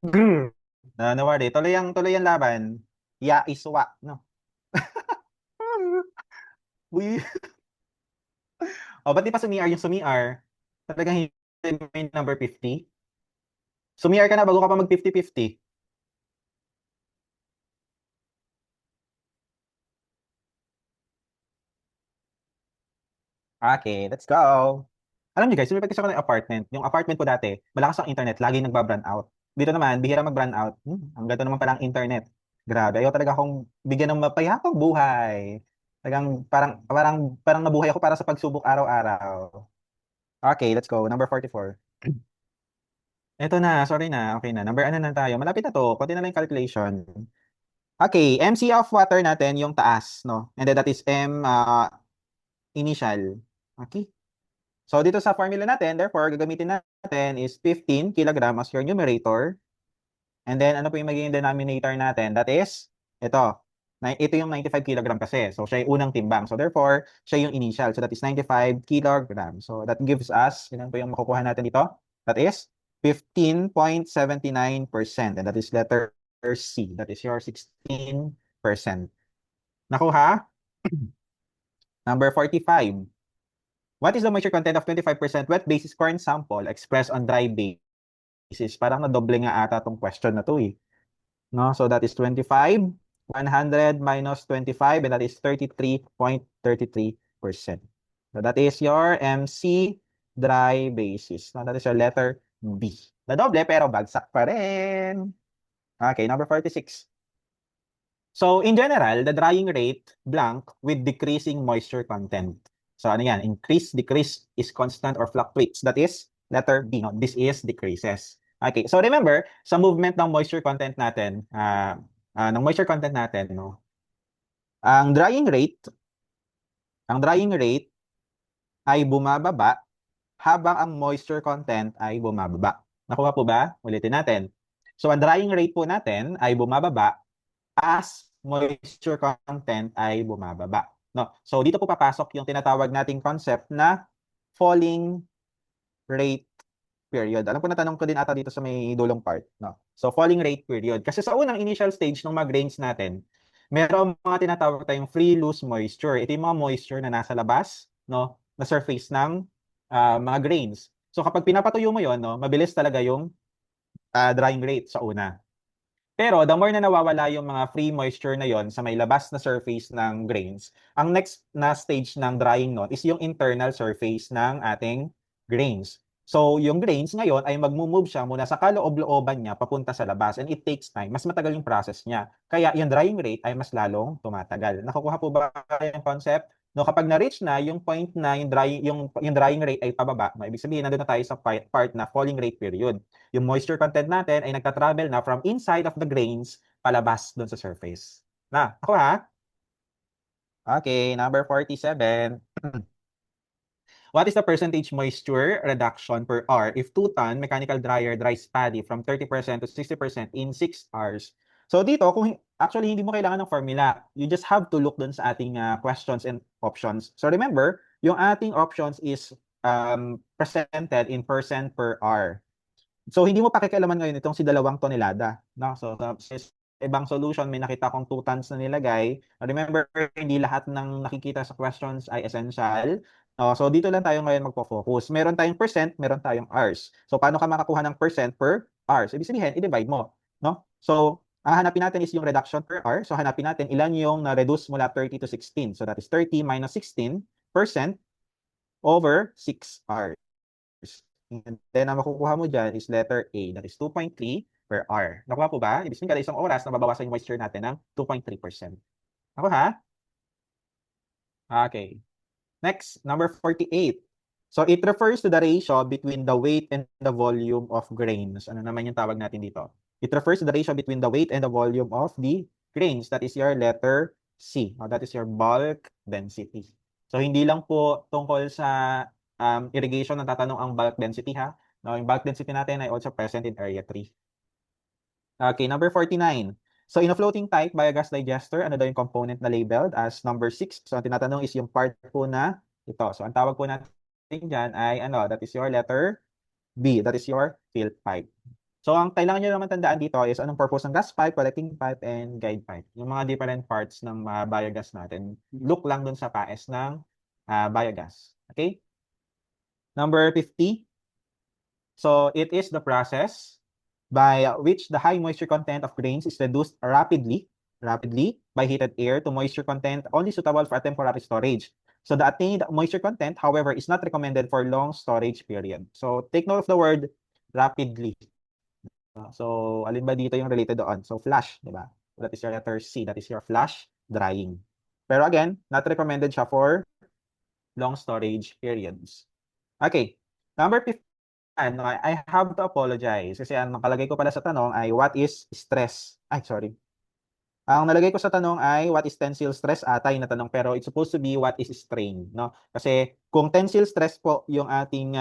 Grr. No worry. Tuloy ang laban. Ya iswa, no? Uy. O, ba't di pa sumi-R yung sumi-R? Talagang hindi may number 50? Sumi-R ka na bago ka pa mag 50-50. Okay, let's go. Alam niyo guys, lumipat kasi ako ng apartment. Yung apartment ko dati, malakas ang internet, lagi nagba-brown out. Dito naman, bihira mag-brown out. Ang ganda naman pala ang internet. Grabe, ayaw talaga akong bigyan ng mapayapang buhay. Talagang parang nabuhay ako para sa pagsubok araw-araw. Okay, let's go. Number 44. Eto na, sorry na. Okay na. Number ano na tayo? Malapit na to. Konti na lang yung calculation. Okay, MC of water natin yung taas, no? And then that is M initial. Okay. So dito sa formula natin, therefore, gagamitin natin is 15 kilogram as your numerator. And then ano po yung magiging denominator natin? That is, ito. Ito yung 95 kilogram kasi. So siya yung unang timbang. So therefore, siya yung initial. So that is 95 kilogram. So that gives us, yun po yung makukuha natin dito. That is 15.79%. And that is letter C. That is your 16%. Nakuha? Number 45. What is the moisture content of 25% wet basis corn sample expressed on dry basis? Parang nadoble nga ata tong question na to eh. No? So that is 25, 100 minus 25, and that is 33.33%. So that is your MC dry basis. No? That is your letter B. Nadoble pero bagsak pa rin. Okay, number 46. So in general, the drying rate blank with decreasing moisture content. So ano yan? Increase, decrease is constant or fluctuates. That is letter B. No? This is decreases. Okay. So remember, sa movement ng moisture content natin, no? Ang drying rate, ang drying rate ay bumababa habang ang moisture content ay bumababa. Nakuha po ba? Ulitin natin. So ang drying rate po natin ay bumababa as moisture content ay bumababa. No? So dito po papasok yung tinatawag nating concept na falling rate period. Alam ko natanong ko din ata dito sa may dulong part. No? So falling rate period. Kasi sa unang initial stage ng mga grains natin, merong mga tinatawag tayong free loose moisture. Ito yung mga moisture na nasa labas, no, na surface ng mga grains. So kapag pinapatuyo mo yon, no, mabilis talaga yung drying rate sa una. Pero the more na nawawala yung mga free moisture na yon sa may labas na surface ng grains, ang next na stage ng drying nun is yung internal surface ng ating grains. So yung grains ngayon ay magmo-move siya muna sa kaloob-looban niya papunta sa labas, and it takes time. Mas matagal yung process niya. Kaya yung drying rate ay mas lalong tumatagal. Nakukuha po ba yung concept? No, kapag na-reach na yung point na yung drying rate ay pababa, no, ibig sabihin nandun na tayo sa part na falling rate period. Yung moisture content natin ay nagta-travel na from inside of the grains palabas doon sa surface. Na, ako ha? Okay, number 47. What is the percentage moisture reduction per hour if 2-ton mechanical dryer dries paddy from 30% to 60% in 6 hours? So dito, kung actually hindi mo kailangan ng formula, you just have to look dun sa ating questions and options. So remember, yung ating options is presented in percent per hour. So hindi mo pakikialaman ngayon itong si 2 tonelada, no? So sa ibang solution may nakita akong 2 tons na nilagay. Remember, hindi lahat ng nakikita sa questions ay essential. So dito lang tayo ngayon magfo-focus. Meron tayong percent, meron tayong hours. So paano ka makakuha ng percent per hours? Ibig sabihin, i-divide mo, no? So ang hanapin natin is yung reduction per hour. So hanapin natin ilan yung na-reduce mula 30 to 16. So that is 30 minus 16% over 6 hours. And then, ang makukuha mo dyan is letter A. That is 2.3 per hour. Nakuha po ba? Ibig sabihin, kada isang oras, nababawasan yung moisture natin ng 2.3%. Nakuha? Okay. Next, number 48. So, it refers to the ratio between the weight and the volume of grains. Ano naman yung tawag natin dito? It refers to the ratio between the weight and the volume of the grains. That is your letter C. That is your bulk density. So, hindi lang po tungkol sa irrigation ang tatanong ang bulk density ha. No, yung bulk density natin ay also present in area 3. Okay, number 49. So in a floating type biogas digester, ano daw yung component na labeled as number 6? So ang tinatanong is yung part po na ito. So ang tawag po natin dyan ay ano, that is your letter B. That is your fill pipe. So, ang kailangan nyo naman tandaan dito is anong purpose ng gas pipe, collecting pipe, and guide pipe. Yung mga different parts ng biogas natin. Look lang dun sa paes ng biogas. Okay? Number 50. So, it is the process by which the high moisture content of grains is reduced rapidly by heated air to moisture content only suitable for a temporary storage. So the attained moisture content, however, is not recommended for long storage period. So take note of the word rapidly. So alin ba dito yung related doon? So flash, di ba? That is your letter C. That is your flash drying. Pero again, not recommended siya for long storage periods. Okay. Number 50. I have to apologize kasi ang nakalagay ko pala sa tanong ay what is stress? Ay, sorry. Ang nalagay ko sa tanong ay what is tensile stress ata yung natanong pero it's supposed to be what is strain, no? Kasi kung tensile stress po yung ating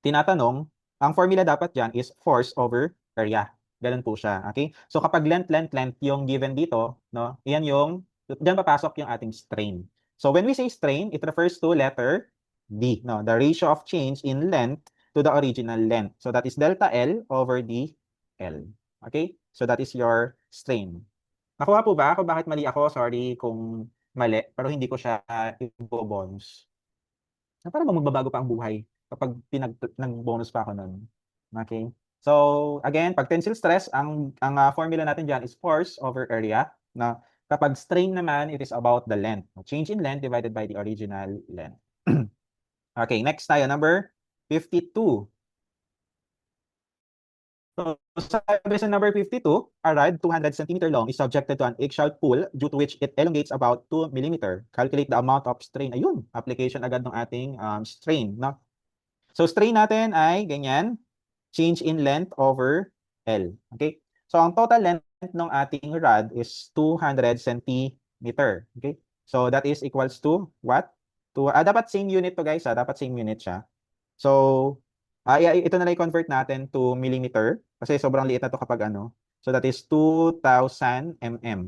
tinatanong, ang formula dapat diyan is force over area. Ganun po siya, okay? So kapag length yung given dito, no? Iyan yung diyan papasok yung ating strain. So when we say strain, it refers to letter D, no? The ratio of change in length to the original length. So that is delta L over dL. Okay? So that is your strain. Nakuha po ba? Kung bakit mali ako, sorry kung mali, pero hindi ko siya i-bonus. Parang magbabago pa ang buhay kapag nag-bonus pa ako nun. Okay? So, again, pag tensile stress, ang formula natin dyan is force over area. Na kapag strain naman, it is about the length. Change in length divided by the original length. Okay, next tayo, number 52. So, sabi sa number 52, a rod 200 cm long is subjected to an eggshell pull due to which it elongates about 2 mm. Calculate the amount of strain. Ayun, application agad ng ating strain. No? So, strain natin ay ganyan, change in length over L. Okay? So, ang total length ng ating rod is 200 cm. Okay? So, that is equals to what? Dapat same unit to guys. Dapat same unit siya. So, ito na lang i-convert natin to millimeter kasi sobrang liit na to kapag ano. So, that is 2,000 mm.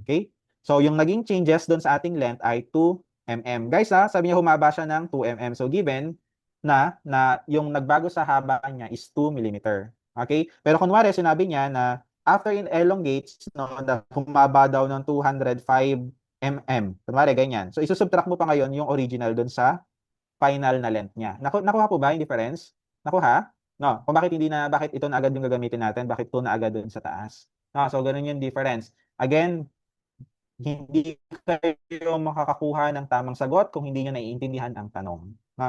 Okay? So, yung naging changes doon sa ating length ay 2 mm. Guys, sabi niya humaba siya ng 2 mm. So, given na yung nagbago sa haba niya is 2 mm. Okay? Pero kunwari, sinabi niya na after in elongates, no, na humaba daw ng 205 mm. Kunwari, ganyan. So, isusubtract mo pa ngayon yung original doon sa final na length niya. Nakuha po ba yung difference? Nakuha? No. Kung bakit bakit ito na agad yung gagamitin natin, bakit ito na agad doon sa taas? No, so ganun yung difference. Again, hindi kayo makakakuha ng tamang sagot kung hindi niyo naiintindihan ang tanong. No?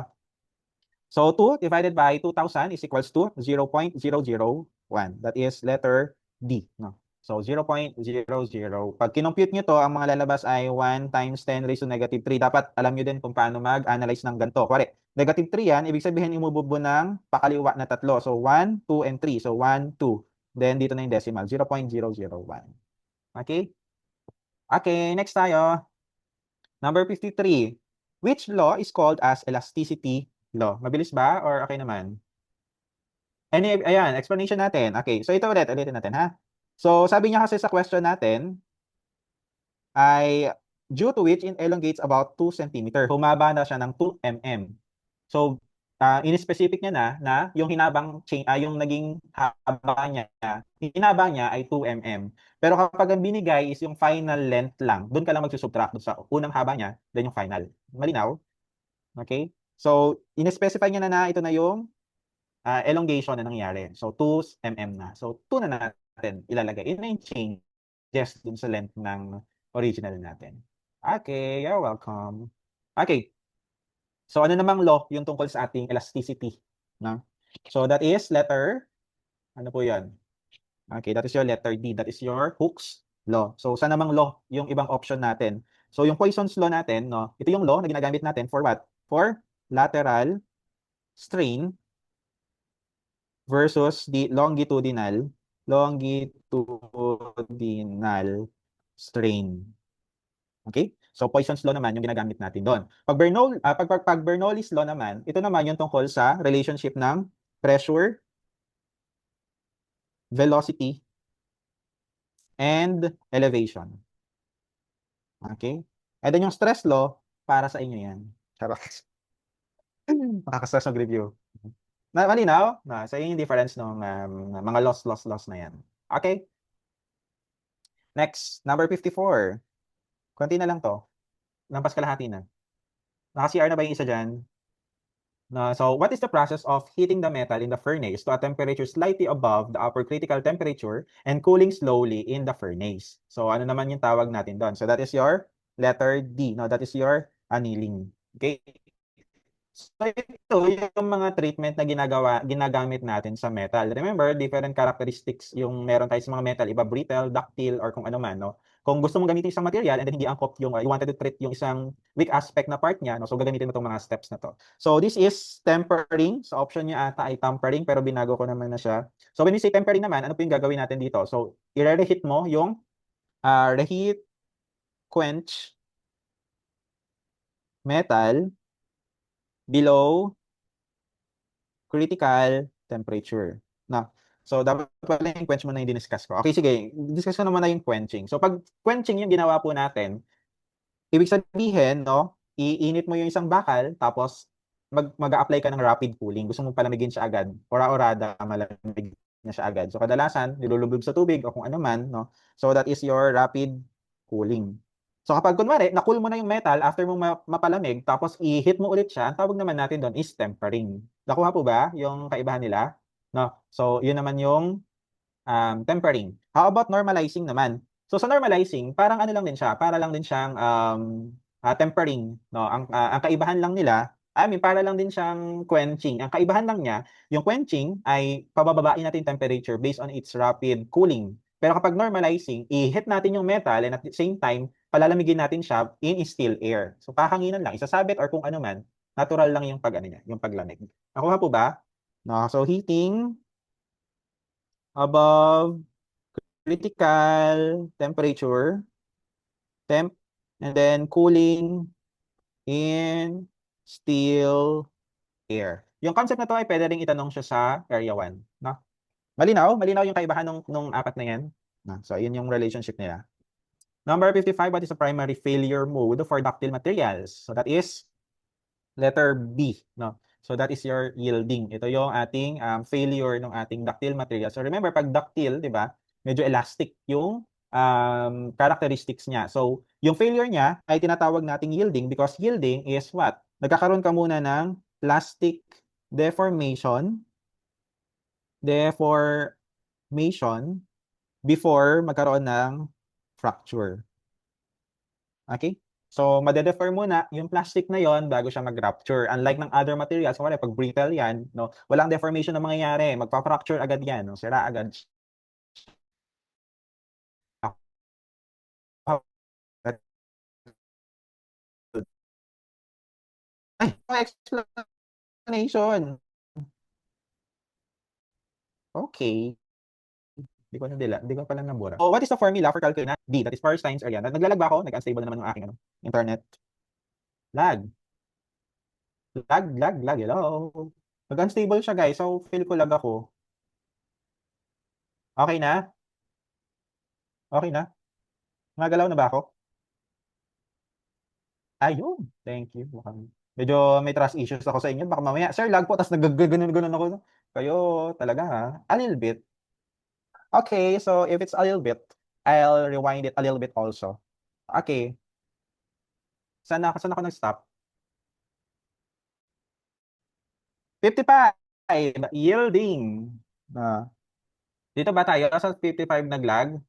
So 2 divided by 2,000 is equals to 0.001. That is letter D. No? So 0.00. Pag kinompute nyo to, ang mga lalabas ay 1 times 10 raised to negative 3. Dapat alam nyo din kung paano mag-analyze ng ganito. Kuwari, negative 3 yan, ibig sabihin imububo ng pakaliwa na tatlo. So 1, 2, and 3. So 1, 2. Then dito na yung decimal, 0.001. Okay? Okay, next tayo. Number 53. Which law is called as elasticity law? Mabilis ba or okay naman? Ayan, explanation natin. Okay, so ito ulitin natin ha. So sabi niya kasi sa question natin ay due to which it elongates about 2 cm. Humaba na siya ng 2 mm. So in-specific niya na yung yung naging haba niya, hinaba niya ay 2 mm. Pero kapag ang binigay is yung final length lang, doon ka lang magsusubtract sa unang haba niya, then yung final. Malinaw? Okay? So, in-specify niya na ito na yung elongation na nangyari. So, 2 mm na. So, 2 na natin ilalagay. Yun na yung changes dun sa length ng original natin. Okay, you're welcome. Okay. So, ano namang law yung tungkol sa ating elasticity? No? So, that is letter, ano po yan? Okay, that is your letter D. That is your Hooke's law. So, saan namang law yung ibang option natin? So, yung Poisson's law natin, no? Ito yung law na ginagamit natin for what? For lateral strain versus the longitudinal strain. Okay? So Poisson's law naman yung ginagamit natin doon. Pag Bernoulli's law naman, ito naman yung tungkol sa relationship ng pressure, velocity, and elevation. Okay? And then yung stress law, para sa inyo yan. Charot. Makaka-stress mag-review. Malinaw? No, so yun yung difference ng mga loss na yan. Okay? Next, number 54. Konti na lang to. Lampas kalahati na. Naka-CR na ba yung isa dyan? So, what is the process of heating the metal in the furnace to a temperature slightly above the upper critical temperature and cooling slowly in the furnace? So, ano naman yung tawag natin doon? So, that is your letter D. No, that is your annealing. Okay? So, ito yung mga treatment na ginagamit natin sa metal. Remember, different characteristics yung meron tayo sa mga metal. Iba brittle, ductile, or kung ano man, no? Kung gusto mong gamitin isang material and then hindi angkop yung, you wanted to treat yung isang weak aspect na part niya, no? So, gagamitin mo itong mga steps na to. So, this is tempering. So, option niya ata ay tempering, pero binago ko naman na siya. So, when we say tempering naman, ano po yung gagawin natin dito? So, i-reheat mo yung reheat, quench, metal, below critical temperature. Na. So, dapat pala yung quench mo na yung diniscuss ko. Okay, sige. Discuss ko naman na yung quenching. So, pag quenching yung ginawa po natin, ibig sabihin, no, iinit mo yung isang bakal, tapos mag-a-apply ka ng rapid cooling. Gusto mo palamigin siya agad. Ora-orada, malamig na siya agad. So, kadalasan, nilulubog sa tubig o kung ano man, no. So, that is your rapid cooling. So, kapag kunwari, na-cool mo na yung metal, after mo mapalamig, tapos i-hit mo ulit siya, ang tawag naman natin doon is tempering. Nakuha po ba yung kaibahan nila? No? So, yun naman yung tempering. How about normalizing naman? So sa normalizing, parang ano lang din siya, para lang din siyang tempering, no? Ang kaibahan lang nila, I mean, para lang din siyang quenching. Ang kaibahan lang niya, yung quenching ay pabababain natin temperature based on its rapid cooling. Pero kapag normalizing, i-hit natin yung metal and at the same time, palalamigin natin siya in still air. So kahanginan lang, isasabit or kung ano man, natural lang yung pag ano niya, yung paglamig. Nakuha po ba? No, so heating above critical temperature, temp, and then cooling in still air. Yung concept na to ay pwede rin itanong siya sa area 1. No? Malinaw? Malinaw yung kaibahan nung apat na yan? No? So, yun yung relationship nila. Number 55, what is the primary failure mode for ductile materials? So, that is letter B. No? So, that is your yielding. Ito yung ating failure ng ating ductile material. So, remember, pag ductile, di ba, medyo elastic yung characteristics niya. So, yung failure niya ay tinatawag nating yielding because yielding is what? Nagkakaroon ka muna ng plastic deformation before magkaroon ng fracture. Okay? So, made-deform muna yung plastic na yon bago siya mag-rupture. Unlike ng other materials, wala, pag brittle yan, no, walang deformation na mangyayari. Magpa-fracture agad yan, no, sira agad. Ay, explanation. Okay. Hindi ko pala nabura. So, what is the formula for calculating D? That is force times area. Naglalag ba ako? Nag-unstable na naman yung aking internet. Lag. Lag. Hello. Nag-unstable siya, guys. So, feel ko lag ako. Okay na? Okay na? Magalaw na ba ako? Ayun. Thank you. Medyo may trust issues ako sa inyo. Baka mamaya, sir, lag po. Tapos nagaganon ako. Kayo talaga ha? A little bit. Okay, so if it's a little bit, I'll rewind it a little bit also. Okay. Saan ako nag-stop? 55. Yielding. Dito ba tayo sa 55 naglag?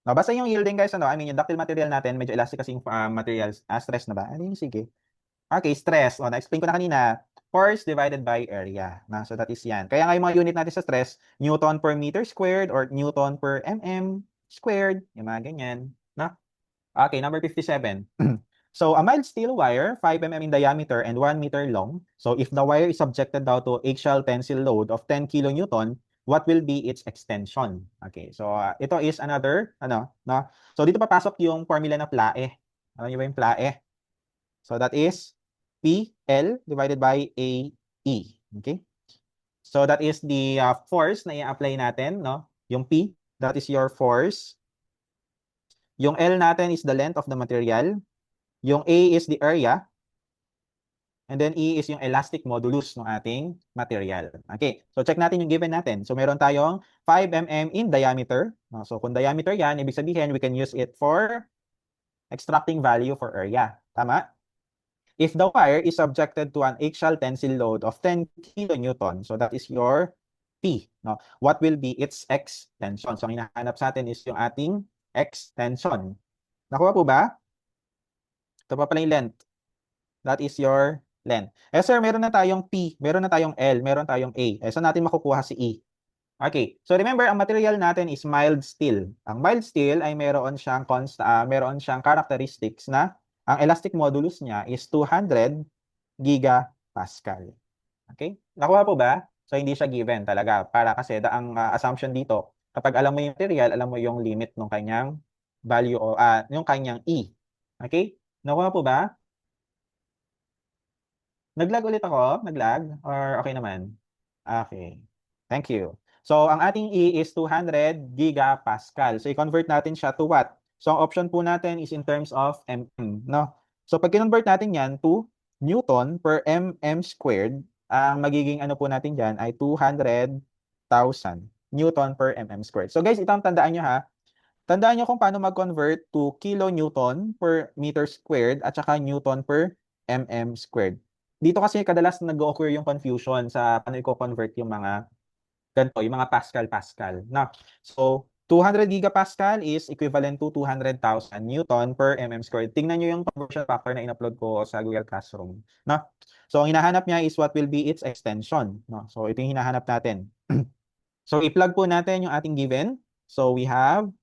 No, basta yung yielding guys, ano, I mean, yung ductile material natin, medyo elastic kasi yung materials. Stress na ba? Ano yung sige? Okay, stress. O, na-explain ko na kanina. Force divided by area. So that is yan. Kaya nga yung mga unit natin sa stress, Newton per meter squared or Newton per mm squared. Yung mga ganyan. Okay, number 57. So, a mild steel wire, 5 mm in diameter and 1 meter long. So, if the wire is subjected daw to eggshell tensile load of 10 kilonewton, what will be its extension? Okay, so ito is another, no? So, dito papasok yung formula na PLAE. Alam niyo ba yung PLAE? So, that is PL divided by AE. Okay? So, that is the force na i-apply natin, no? Yung P, that is your force. Yung L natin is the length of the material. Yung A is the area. And then E is yung elastic modulus ng ating material. Okay, so check natin yung given natin. So meron tayong 5 mm in diameter. So kung diameter yan, ibig sabihin we can use it for extracting value for area. Tama? If the wire is subjected to an axial tensile load of 10 kilonewton, so that is your P. No? What will be its extension? So ang hinahanap sa atin is yung ating extension. Nakuha po ba? Ito pa pala yung length. That is your length. Sir, meron na tayong P, meron na tayong L, meron tayong A. Saan natin makukuha si E? Okay, so remember, ang material natin is mild steel. Ang mild steel ay meron siyang characteristics na ang elastic modulus niya is 200 gigapascal. Okay? Nakuha po ba? So, hindi siya given talaga. Para kasi ang assumption dito, kapag alam mo yung material, alam mo yung limit ng kanyang value o yung kanyang E. Okay? Nakuha po ba? Nag-lag ulit ako? Nag-lag? Or okay naman? Okay. Thank you. So, ang ating E is 200 gigapascal. So, i-convert natin siya to what? So, ang option po natin is in terms of mm, no? So, pag kinonvert natin yan to Newton per mm squared, ang magiging ano po natin dyan ay 200,000 Newton per mm squared. So, guys, ito ang tandaan nyo ha. Tandaan nyo kung paano mag-convert to kilonewton per meter squared at saka Newton per mm squared. Dito kasi kadalas nag-occur yung confusion sa paano i-convert yung mga ganito, yung mga Pascal. Na, so, 200 gigapascal is equivalent to 200,000 Newton per mm squared. Tingnan nyo yung conversion factor na in-upload ko sa Google Classroom. Na? So, ang hinahanap niya is what will be its extension. No? So, ito yung hinahanap natin. So, i-plug po natin yung ating given. So, we have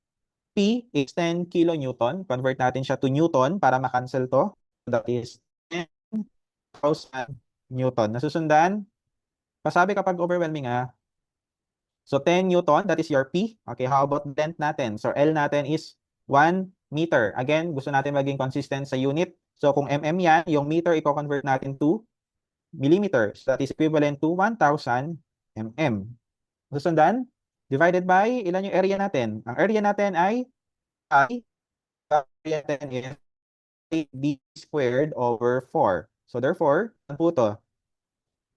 P is 10 kilonewton. Convert natin siya to Newton para makancel to. That is 10,000 Newton. Nasusundan? Pasabi kapag overwhelming So 10 Newton, that is your P. Okay, how about length natin? So L natin is 1 meter. Again, gusto natin maging consistent sa unit. So kung mm yan, yung meter i-convert natin to millimeter. So that is equivalent to 1,000 mm. Susundan? Divided by, ilan yung area natin? Ang area natin ay pi. Area natin is 8d squared over 4. So therefore, ano po to?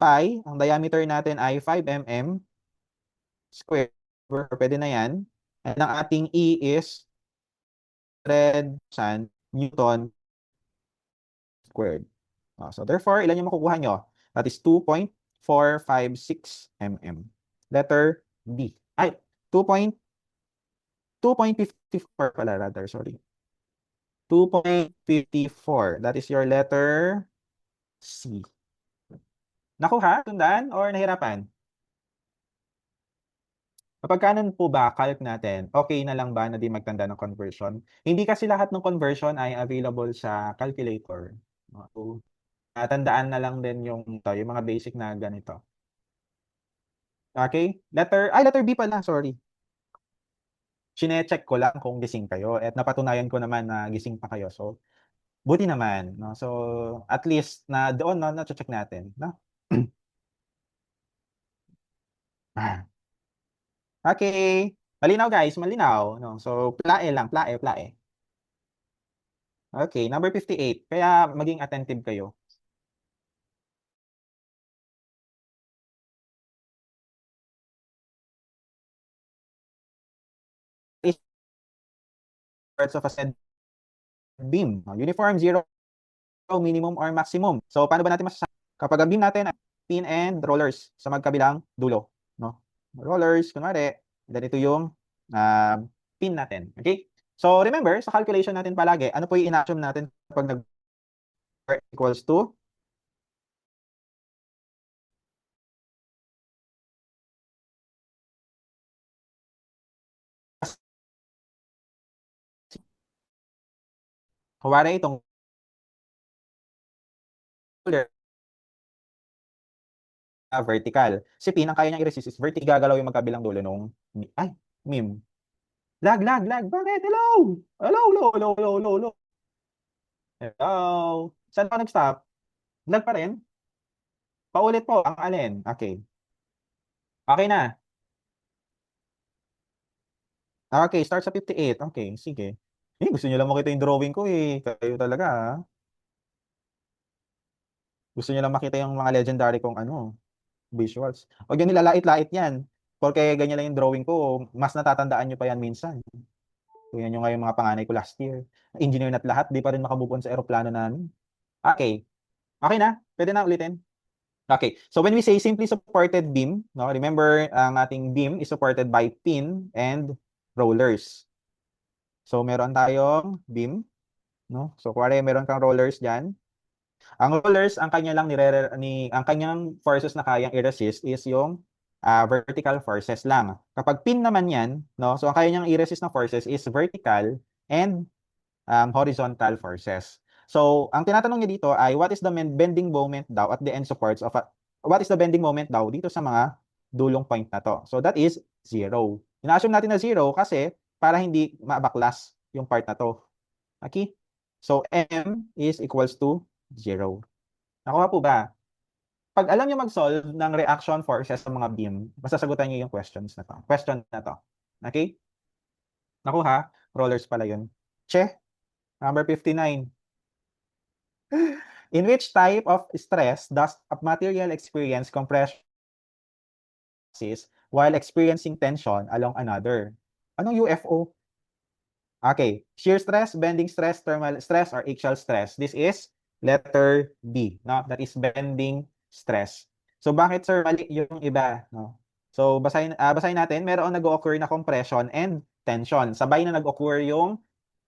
Pi, ang diameter natin ay 5 mm squared. Pwede na yan. And ang ating E is 100,000 Newton squared. So therefore, ilan yung makukuha nyo? That is 2.456 mm. Letter D. Ay, 2.54 pala rather, sorry. 2.54. That is your letter C. Nakuha? Tundaan? Or nahirapan? Kapag kanan po ba, calc natin, okay na lang ba na di magtanda ng conversion? Hindi kasi lahat ng conversion ay available sa calculator. So, tandaan na lang din yung mga basic na ganito. Okay? Letter B pala, sorry. Chine-check ko lang kung gising kayo at napatunayan ko naman na gising pa kayo. So, buti naman. No? So, at least na doon, no, na-check natin. No? Okay. Malinaw guys, malinaw. No? So, plae lang, plae. Okay, number 58. Kaya maging attentive kayo. Is parts of a said beam. Uniform, zero, minimum, or maximum. So, paano ba natin masasabi? Kapag ang beam natin ay pin and rollers sa magkabilang dulo. No? Rollers, kunwari, then ito yung pin natin. Okay? So, remember, sa calculation natin palagi, ano po yung in-assume natin kapag equals to kuwari itong roller vertical. Si pin, ang kaya niyang i-resist is vertical. Gagalaw yung magkabilang dulo nung, meme. Lag. Bakit? Hello? Hello. Hello? Saan pa nag-stop? Lag pa rin? Paulit po, ang alin? Okay. Okay na. Okay, start sa 58. Okay, sige. Gusto niyo lang makita yung drawing ko eh. Kayo talaga. Gusto niyo lang makita yung mga legendary kong ano, visuals. Huwag niyo nilalait-lait yan. Porque ganyan lang yung drawing ko, mas natatandaan niyo pa yan minsan. Tingnan niyo nga yung mga panganay ko last year. Engineer na't lahat, di pa rin makabubon sa eroplano namin. Okay. Okay na? Pwede na ulitin? Okay. So when we say simply supported beam, no, remember ang ating beam is supported by pin and rollers. So meron tayong beam, no? So kuwari meron kang rollers diyan. Ang rollers, ang kanya lang ang kanyang forces na kayang i-resist is yung vertical forces lang. Kapag pin naman 'yan, no? So ang kaya niyang i-resist na forces is vertical and horizontal forces. So, ang tinatanong niya dito ay what is the bending moment daw at the end supports of what is the bending moment daw dito sa mga dulong point na to. So, that is 0. Ina-assume natin na 0 kasi para hindi mabaklas yung part na to. Okay? So, M is equals to 0. Nakuha po ba? Pag alam niyo mag-solve ng reaction forces sa mga beam, masasagutan niyo yung questions na to. Question na to. Okay? Nakuha? Rollers pala yun. Che, number 59. In which type of stress does a material experience compression while experiencing tension along another? Anong UFO? Okay. Shear stress, bending stress, thermal stress, or axial stress. This is letter B. No? That is bending stress. So, bakit sir mali yung iba? No? So, basahin natin. Meron nag-occur na compression and tension. Sabay na nag-occur yung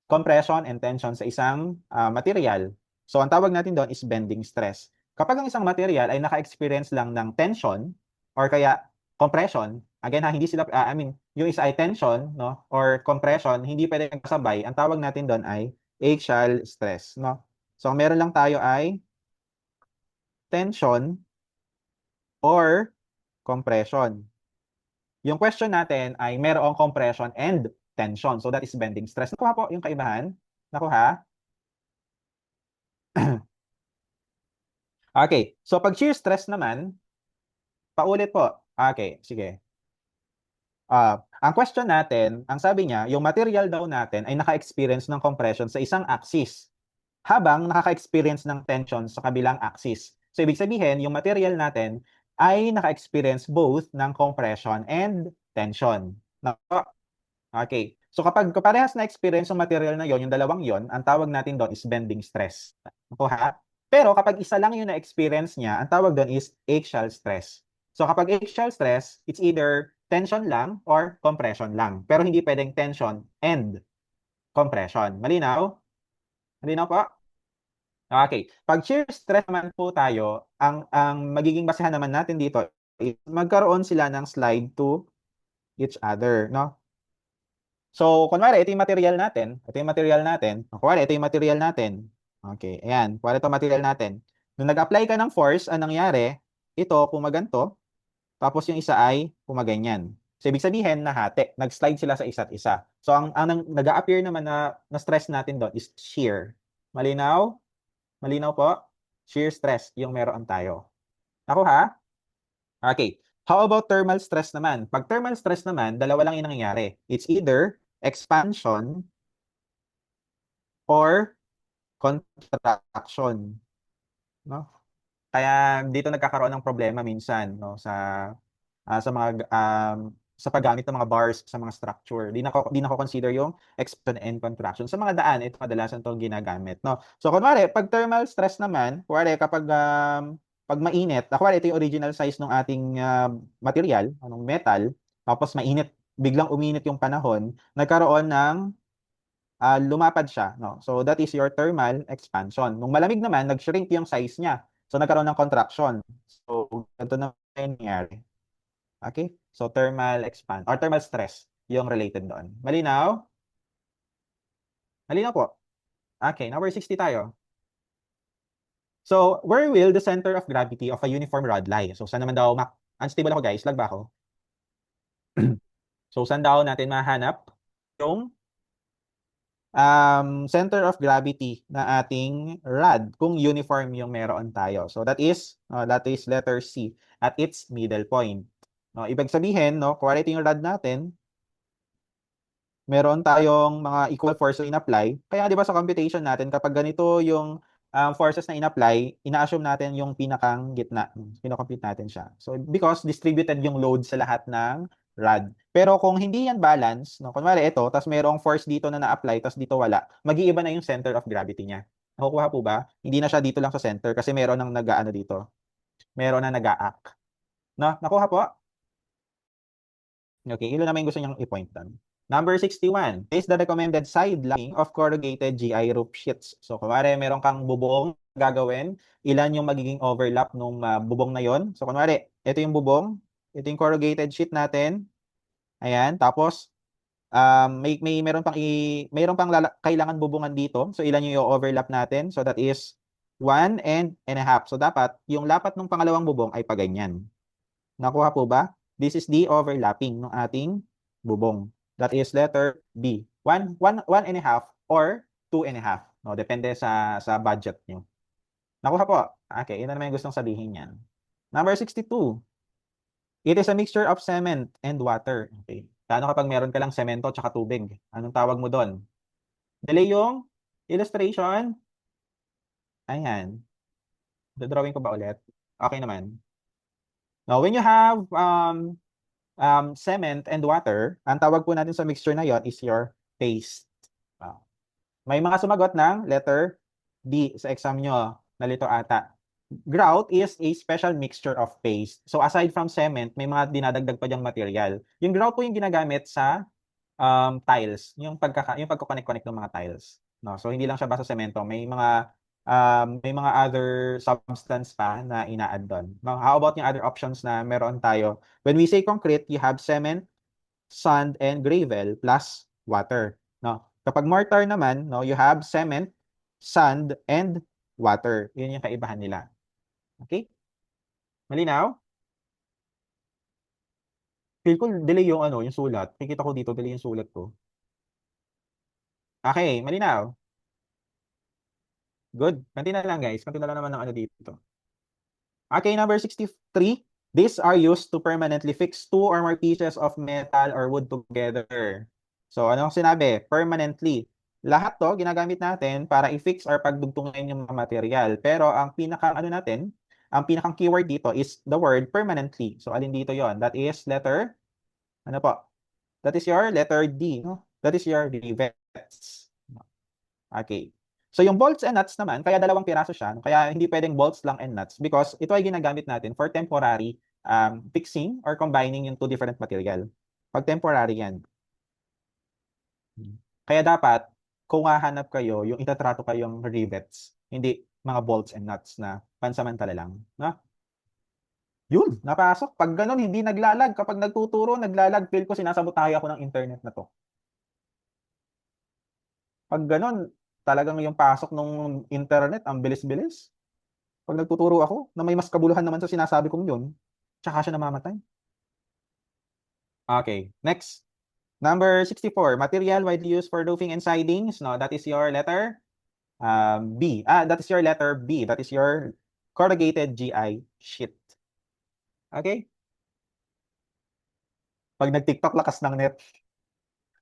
compression and tension sa isang material. So, ang tawag natin doon is bending stress. Kapag ang isang material ay naka-experience lang ng tension or kaya compression, again ha, hindi sila, yung isa ay tension, no, or compression, hindi pwedeng kasabay. Ang tawag natin doon ay axial stress, no. So, ang meron lang tayo ay tension or compression. Yung question natin ay merong compression and tension. So, that is bending stress. Nakuha po yung kaibahan? Nakuha? Okay. So, pag shear stress naman, paulit po. Okay, sige. Ang question natin, ang sabi niya, yung material daw natin ay naka-experience ng compression sa isang axis habang nakaka-experience ng tension sa kabilang axis. So, ibig sabihin, yung material natin ay naka-experience both ng compression and tension. Okay. So, kapag parehas na experience yung material na yon, yung dalawang yon, ang tawag natin doon is bending stress. Nakuha? Pero kapag isa lang yung na-experience niya, ang tawag doon is axial stress. So, kapag axial stress, it's either tension lang or compression lang. Pero hindi pwedeng tension and compression. Malinaw? Malinaw po? Okay. Pag shear stress naman po tayo, ang magiging basehan naman natin dito is magkaroon sila ng slide to each other, no? So, kunwari, ito yung material natin. Ito yung material natin. Kunwari, ito yung material natin. Okay, ayan. Kunwari, ito material natin. Nung nag-apply ka ng force, anong nangyari? Ito, pumaganto. Tapos yung isa ay pumaganyan. So, ibig sabihin, nahati. Nag-slide sila sa isa't isa. So, ang nag-a-appear naman na stress natin doon is shear. Malinaw? Malinaw po? Shear stress yung meron tayo. Ako ha? Okay. How about thermal stress naman? Pag thermal stress naman, dalawa lang yung nangyayari. It's either expansion or contraction, no? Kaya dito nagkakaroon ng problema minsan, no, sa mga sa paggamit ng mga bars sa mga structure. Di na ko consider yung expansion and contraction. Sa mga daan, ito kadalasan 'tong ginagamit, no? So kunwari, pag thermal stress naman, kunwari kapag pag mainit, kunwari ito yung original size ng ating material, anong metal, tapos mainit, biglang uminit yung panahon, nagkaroon ng lumapad siya, no? So, that is your thermal expansion. Nung malamig naman, nag-shrink yung size niya. So, nagkaroon ng contraction. So, ganito na nangyayari. Okay? So, thermal expand or thermal stress yung related doon. Malinaw? Malinaw po. Okay, number 60 tayo. So, where will the center of gravity of a uniform rod lie? So, saan naman daw, unstable ako guys, lag ba ako? So, saan daw natin mahanap yung center of gravity na ating rod kung uniform yung meron tayo. So that is letter C at its middle point. No, ibig sabihin, no, kung ito yung rod natin, meron tayong mga equal force na in-apply. Kaya 'di ba sa computation natin kapag ganito yung forces na in-apply, ina-assume natin yung pinakang gitna. Kino-compute natin siya. So, because distributed yung load sa lahat ng rod. Pero kung hindi yan balance, no, kunwari ito, tapos merong force dito na na-apply, tapos dito wala, mag-iiba na yung center of gravity niya. Nakukuha po ba? Hindi na siya dito lang sa center kasi meron nang nag-aano dito. Meron na nag-a-act. No? Nakuha po? Okay, ilan naman yung gusto niyang i-point doon. Number 61 is the recommended side lining of corrugated GI roof sheets. So, kunwari, meron kang bubong gagawin, ilan yung magiging overlap nung bubong na yon. So, kunwari, ito yung bubong, ito yung corrugated sheet natin. Ayan, tapos, meron pang kailangan bubungan dito. So, ilan yung overlap natin? So, that is 1.5. So, dapat, yung lapat ng pangalawang bubong ay paganyan. Nakuha po ba? This is the overlapping ng ating bubong. That is letter B. 1.5 or 2.5. No, depende sa budget nyo. Nakuha po. Okay, yun na naman yung gustong sabihin yan. Number 62. It is a mixture of cement and water. Okay. Paano kapag meron ka lang semento at tubig? Anong tawag mo doon? Delay yung illustration. Ayan. Drawing ko ba ulit? Okay naman. Now, when you have cement and water, ang tawag po natin sa mixture na yon is your paste. May mga sumagot ng letter D sa exam nyo. Nalito ata. Grout is a special mixture of paste. So aside from cement, may mga dinadagdag pa diyang material. Yung grout po yung ginagamit sa tiles, yung pagko-connect-connect ng mga tiles. No? So hindi lang siya basta semento, may mga other substance pa na ina-add doon. No? How about yung other options na meron tayo? When we say concrete, you have cement, sand, and gravel plus water. No? Kapag mortar naman, no, you have cement, sand, and water. Yun yung kaibahan nila. Okay? Malinaw? Feel ko delay yung yung sulat. Kikita ko dito delay yung sulat ko. Okay, malinaw. Good. Kanti na lang guys. Kanti na lang naman ng dito. Okay, number 63. These are used to permanently fix two or more pieces of metal or wood together. So, anong sinabi? Permanently. Lahat to ginagamit natin para i-fix or pagdugtungin yung mga material. Pero ang ang pinakang keyword dito is the word permanently. So, alin dito yon? That is letter, ano po? That is your letter D. No? That is your rivets. Okay. So yung bolts and nuts naman, kaya dalawang piraso siya, kaya hindi pwedeng bolts lang and nuts because ito ay ginagamit natin for temporary fixing or combining yung two different material. Pag temporary yan. Kaya dapat, kung hahanap kayo, yung itatrato kayong rivets, hindi mga bolts and nuts na pansamantala lang. No? Yun, napasok. Pag ganun, hindi naglalag. Kapag nagtuturo, naglalag. Feel ko sinasabotaya ako ng internet na to. Pag ganun, talagang yung pasok ng internet, ang bilis-bilis. Pag nagtuturo ako, na may mas kabuluhan naman sa sinasabi kong yun, tsaka siya namamatay. Okay, next. Number 64, material widely used for roofing and sidings. No, that is your letter B. That is your letter B. That is your corrugated GI sheet. Okay? Pag nag-TikTok, lakas ng net.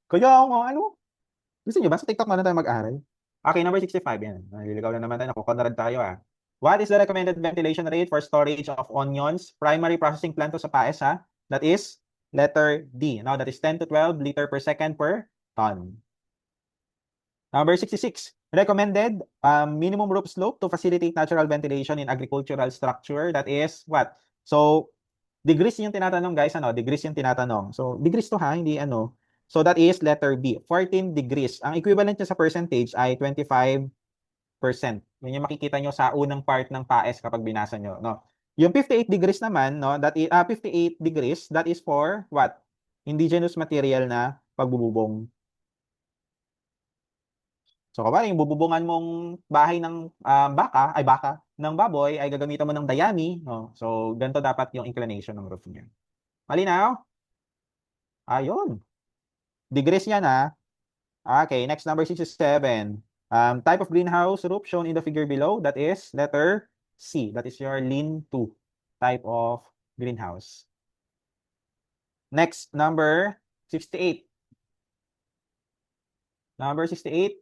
Kaya ano? Gusto niyo ba sa TikTok na tayo mag-aral? Okay, number 65. Yan. Naliligaw na naman tayo. Nakukonrad tayo What is the recommended ventilation rate for storage of onions? Primary processing plant to sa PAES That is letter D. Now, that is 10 to 12 liter per second per ton. Number 66. Recommended minimum roof slope to facilitate natural ventilation in agricultural structure. That is what? So, degrees yung tinatanong guys. Degrees yung tinatanong. So, degrees to hindi So, that is letter B. 14 degrees. Ang equivalent niya sa percentage ay 25%. Yun yung makikita nyo sa unang part ng PAES kapag binasa nyo. No? Yung 58 degrees naman, no, 58 degrees, that is for what? Indigenous material na pagbububong. So, kapag yung bububungan mong bahay ng ng baboy, ay gagamitan mo ng dayami. No? So, ganito dapat yung inclination ng roof niya. Malinaw? Ayun. Degrees yan Okay, next number 67. Type of greenhouse roof shown in the figure below, that is letter C. That is your lean-to type of greenhouse. Next, number 68. Number 68.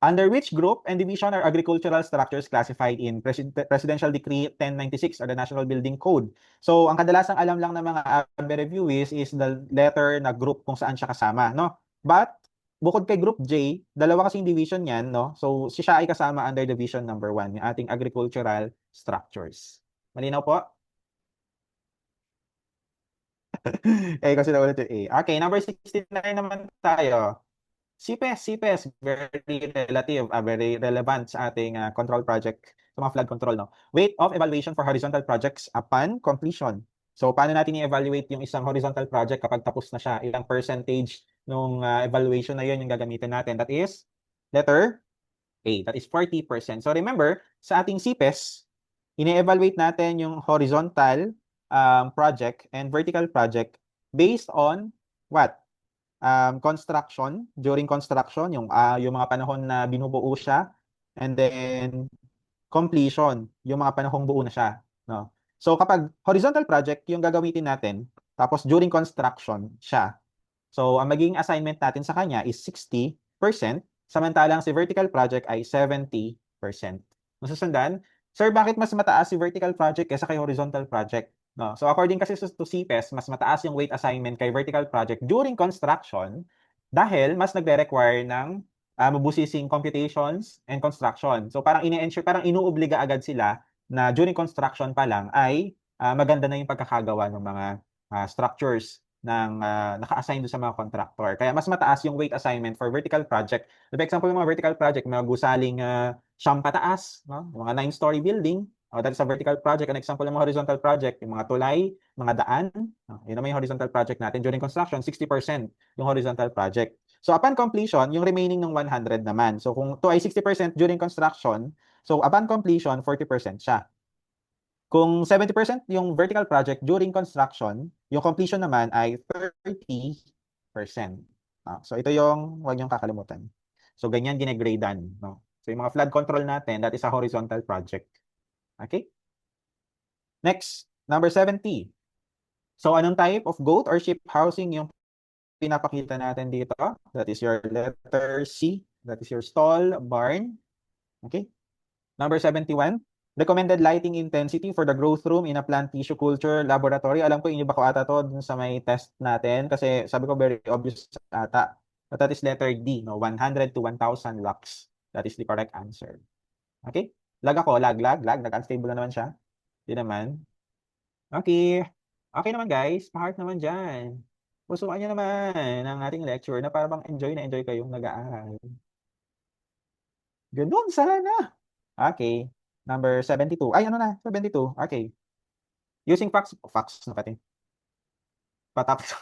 Under which group and division are agricultural structures classified in Presidential Decree 1096 or the National Building Code? So, ang kadalasang alam lang ng mga ABE reviewees is the letter na group kung saan siya kasama, no? But, bukod kay Group J, dalawa kasing division yan, no? So, siya ay kasama under division number 1, yung ating agricultural structures. Malinaw po? Eh, kasi naulit yung A. Okay, number 69 naman tayo. CPES, very relative, very relevant sa ating control project, sa mga flood control, no? Weight of evaluation for horizontal projects upon completion. So, paano natin i-evaluate yung isang horizontal project kapag tapos na siya? Ilang percentage nung evaluation na yun yung gagamitin natin? That is letter A. That is 40%. So, remember, sa ating CPES, ini-evaluate natin yung horizontal project and vertical project based on what? Construction, during construction, yung mga panahon na binubuo siya, and then completion, yung mga panahong buo na siya, no? So kapag horizontal project yung gagamitin natin, tapos during construction siya. So ang magiging assignment natin sa kanya is 60%, samantalang si vertical project ay 70%. Nasusundan? Sir, bakit mas mataas si vertical project kaysa kay horizontal project? No. So according kasi to CPES, mas mataas yung weight assignment kay vertical project during construction dahil mas nagre-require ng mabusising computations and construction. So parang ini-ensure, parang inuobliga agad sila na during construction pa lang ay maganda na yung pagkakagawa ng mga structures ng naka-assign doon sa mga contractor. Kaya mas mataas yung weight assignment for vertical project. So, for example, yung mga vertical project, mga gusaling siyam pataas, no? Yung mga 9-story building, that is a vertical project. An example ng mga horizontal project, yung mga tulay, mga daan, yun naman yung horizontal project natin. During construction, 60% yung horizontal project. So upon completion, yung remaining ng 100 naman. So kung to ay 60% during construction, so upon completion, 40% siya. Kung 70% yung vertical project during construction, yung completion naman ay 30%. So ito yung huwag niyong kakalimutan. So ganyan ginegradean, no? So yung mga flood control natin, that is a horizontal project. Okay? Next, number 70. So anong type of goat or sheep housing yung pinapakita natin dito? That is your letter C. That is your stall, barn. Okay? Number 71. Recommended lighting intensity for the growth room in a plant tissue culture laboratory. Alam ko, inyo ba ko ata to dun sa may test natin? Kasi sabi ko very obvious ata. But that is letter D, no? 100 to 1,000 lux. That is the correct answer. Okay? Lag ako, lag. Nag-unstable na naman siya. Di naman. Okay. Okay naman guys. Pa-heart naman dyan. Pusuan nyo naman ang ating lecture na parang enjoy na enjoy kayong nag-aaral. Ganun sana. Okay. Number 72. Ay, ano na? 72. Okay. Using facts na pati. Patapos.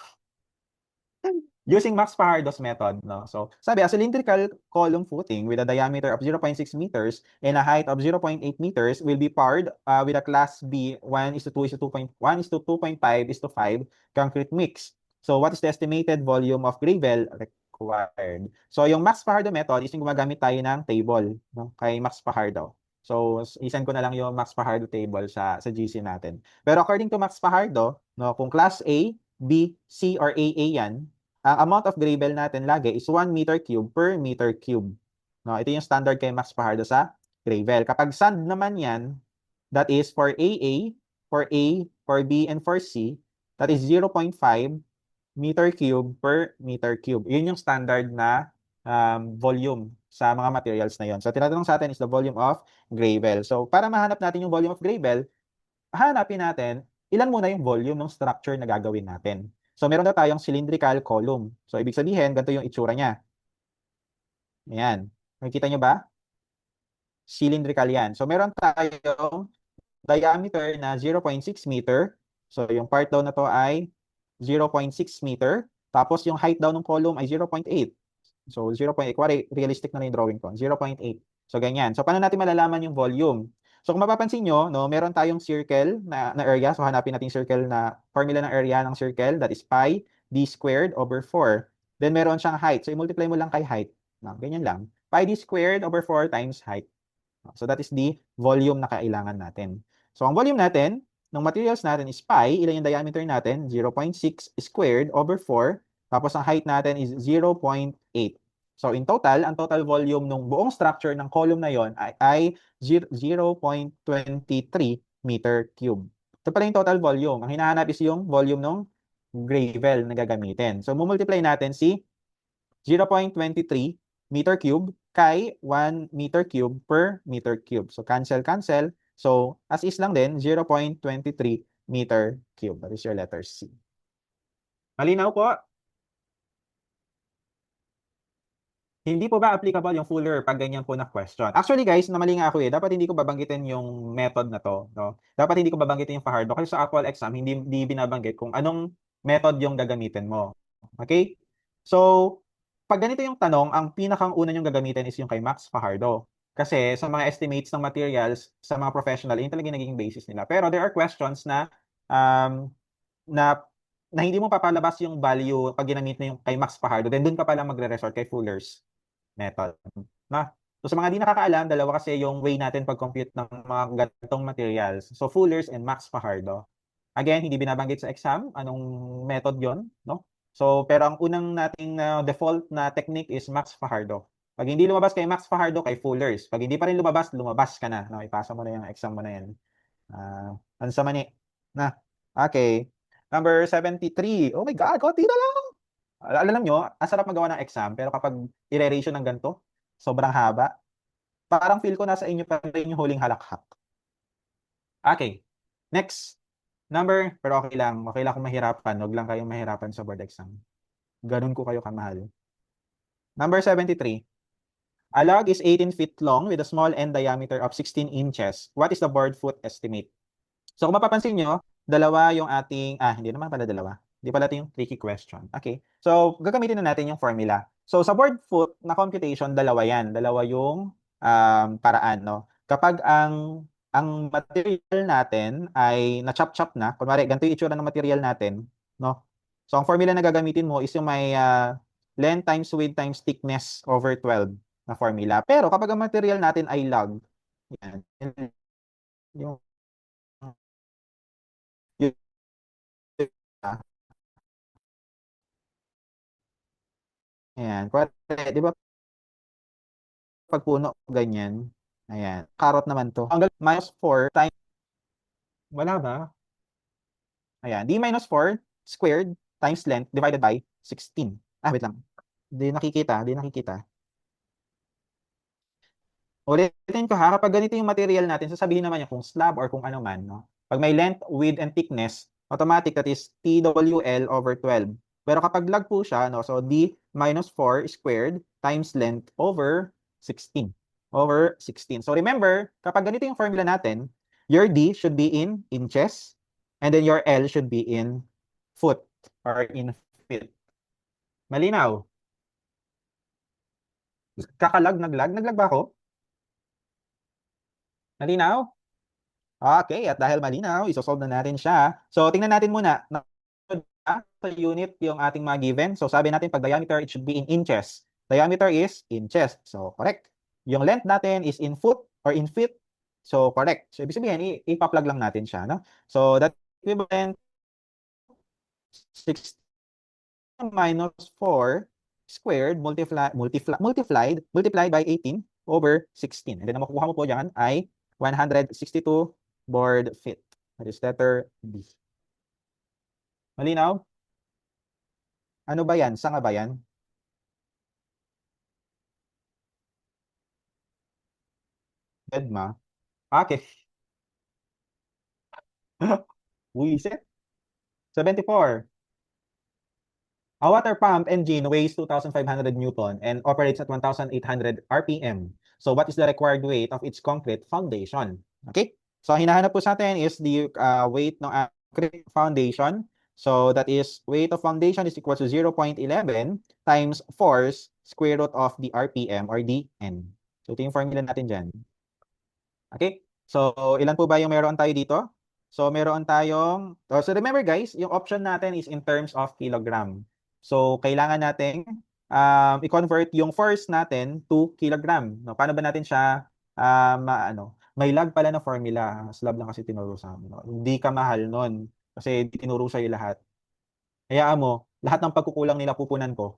Using Max Fajardo's method, no? So, sabi, a cylindrical column footing with a diameter of 0.6 meters and a height of 0.8 meters will be paired with a class B 1:2:1:2.5:5 concrete mix. So, what is the estimated volume of gravel required? So, yung Max Fajardo method is yung gumagamit tayo ng table, no? Kay Max Fajardo. So, isend ko na lang yung Max Fajardo table sa GC natin. Pero according to Max Fajardo, no, kung class A, B, C, or AA yan, ang amount of gravel natin lagi is 1 meter cube per meter cube. No, ito yung standard kay Max Fajardo sa gravel. Kapag sand naman yan, that is for AA, for A, for B, and for C, that is 0.5 meter cube per meter cube. Yun yung standard na volume sa mga materials na yon. So, tinatanong sa atin is the volume of gravel. So, para mahanap natin yung volume of gravel, hanapin natin ilan muna yung volume ng structure na gagawin natin. So, meron na tayong cylindrical column. So, ibig sabihin, ganito yung itsura niya. Ayan. Nakikita nyo ba? Cylindrical yan. So, meron tayong diameter na 0.6 meter. So, yung part daw na to ay 0.6 meter. Tapos, yung height daw ng column ay 0.8. So, 0.8. Kuwari, realistic na yung drawing ko. 0.8. So, ganyan. So, paano natin malalaman yung volume? So, kung mapapansin nyo, no, meron tayong circle na area. So, hanapin natin circle na formula ng area ng circle. That is pi d squared over 4. Then, meron siyang height. So, i-multiply mo lang kay height. No, ganyan lang. Pi d squared over 4 times height. So, that is the volume na kailangan natin. So, ang volume natin, ng materials natin is pi. Ilan yung diameter natin? 0.6 squared over 4. Tapos, ang height natin is 0.8. So in total, ang total volume ng buong structure ng column na yon ay 0.23 meter cube. Ito pala yung total volume. Ang hinahanap is yung volume ng gravel na gagamitin. So mumultiply natin si 0.23 meter cube kay 1 meter cube per meter cube. So cancel, cancel. So as is lang din, 0.23 meter cube. That is your letter C. Malinaw po? Hindi po ba applicable yung Fuller pag ganyan po na question? Actually guys, namali nga ako eh. Dapat hindi ko babanggitin yung method na to, no? Dapat hindi ko babanggitin yung Fajardo kasi sa actual exam hindi binabanggit kung anong method yung gagamitin mo. Okay? So, pag ganito yung tanong, ang pinakang una yung gagamitin is yung kay Max Fajardo. Kasi sa mga estimates ng materials sa mga professional, yun talaga yung naging basis nila. Pero there are questions um, na na hindi mo papalabas yung value pag ginamit mo yung kay Max Fajardo, then doon ka pala magre-resort kay Fuller's method. Na? So sa mga di nakakaalam, dalawa kasi yung way natin pag-compute ng mga ganitong materials. So Fuller's and Max Fajardo. Again, hindi binabanggit sa exam anong method yon, no? So pero ang unang nating default na technique is Max Fajardo. Pag hindi lumabas kay Max Fajardo, kay Fuller's. Pag hindi pa rin lumabas ka na. No? Ipasa mo na yung exam mo na yan. Ano sa mani? Na. Okay. Number 73. Oh my God, konti na lang. Alam nyo, ang sarap magawa ng exam, pero kapag i-ratio ng ganito, sobrang haba. Parang feel ko nasa inyo pa rin yung huling halakhak. Okay. Next. Number, pero okay lang. Okay lang kung mahirapan. Huwag lang kayong mahirapan sa board exam. Ganun ko kayo kamahal. Number 73. A log is 18 feet long with a small end diameter of 16 inches. What is the board foot estimate? So kung mapapansin nyo, dalawa yung ating, hindi naman pala dalawa. Hindi pala ito yung tricky question. Okay. So gagamitin na natin yung formula. So sa board foot na computation, dalawa yan. Dalawa yung paraan, no? Kapag ang material natin ay na-chop-chop na, kunwari, ganito yung itsura ng material natin, no? So ang formula na gagamitin mo is yung may length times width times thickness over 12 na formula. Pero kapag ang material natin ay log, yan, yung yun, ayan. Di ba pag puno, ganyan. Ayan. Carrot naman to. Ang minus 4 times, wala ba? Ayan. D minus 4 squared times length divided by 16. Wait lang. Di nakikita, di nakikita. Ulitin ko ha, kapag ganito yung material natin, sasabihin naman niya kung slab or kung ano man, no? Pag may length, width, and thickness, automatic that is TWL over 12. Pero kapag log po siya, no, so D minus 4 squared times length over 16. Over 16. So remember, kapag ganito yung formula natin, your D should be in inches, and then your L should be in foot or in feet. Malinaw? Kakalag, naglag? Naglag ba ako? Malinaw? Okay, at dahil malinaw, isosolve na natin siya. So, tingnan natin muna. Sa unit yung ating mga given. So, sabi natin pag diameter, it should be in inches. Diameter is inches. So, correct. Yung length natin is in foot or in feet. So, correct. So, ibig sabihin, ipa-plug lang natin siya. No? So, that equivalent 16 minus 4 squared multiplied by 18 over 16. And then, ang makukuha mo po dyan ay 162 board feet. That is letter B. Malinaw? Ano ba yan? Sanga ba yan? Bedma? Okay. Wiset. 74. A water pump engine weighs 2,500 Newton and operates at 1,800 RPM. So what is the required weight of its concrete foundation? Okay? So hinahanap po sa atin is the weight ng concrete foundation. So that is weight of foundation is equal to 0.11 times force square root of the RPM or dN. So ito yung formula natin dyan. Okay? So ilan po ba yung meron tayo dito? So meron tayong, so remember guys, yung option natin is in terms of kilogram. So kailangan nating i-convert yung force natin to kilogram. No? Paano ba natin siya may lag pala na formula. Slab lang kasi tinuro sa amin. No? Hindi ka mahal nun kasi tinuro sa'yo lahat. Hayaan mo, lahat ng pagkukulang nila pupunan ko.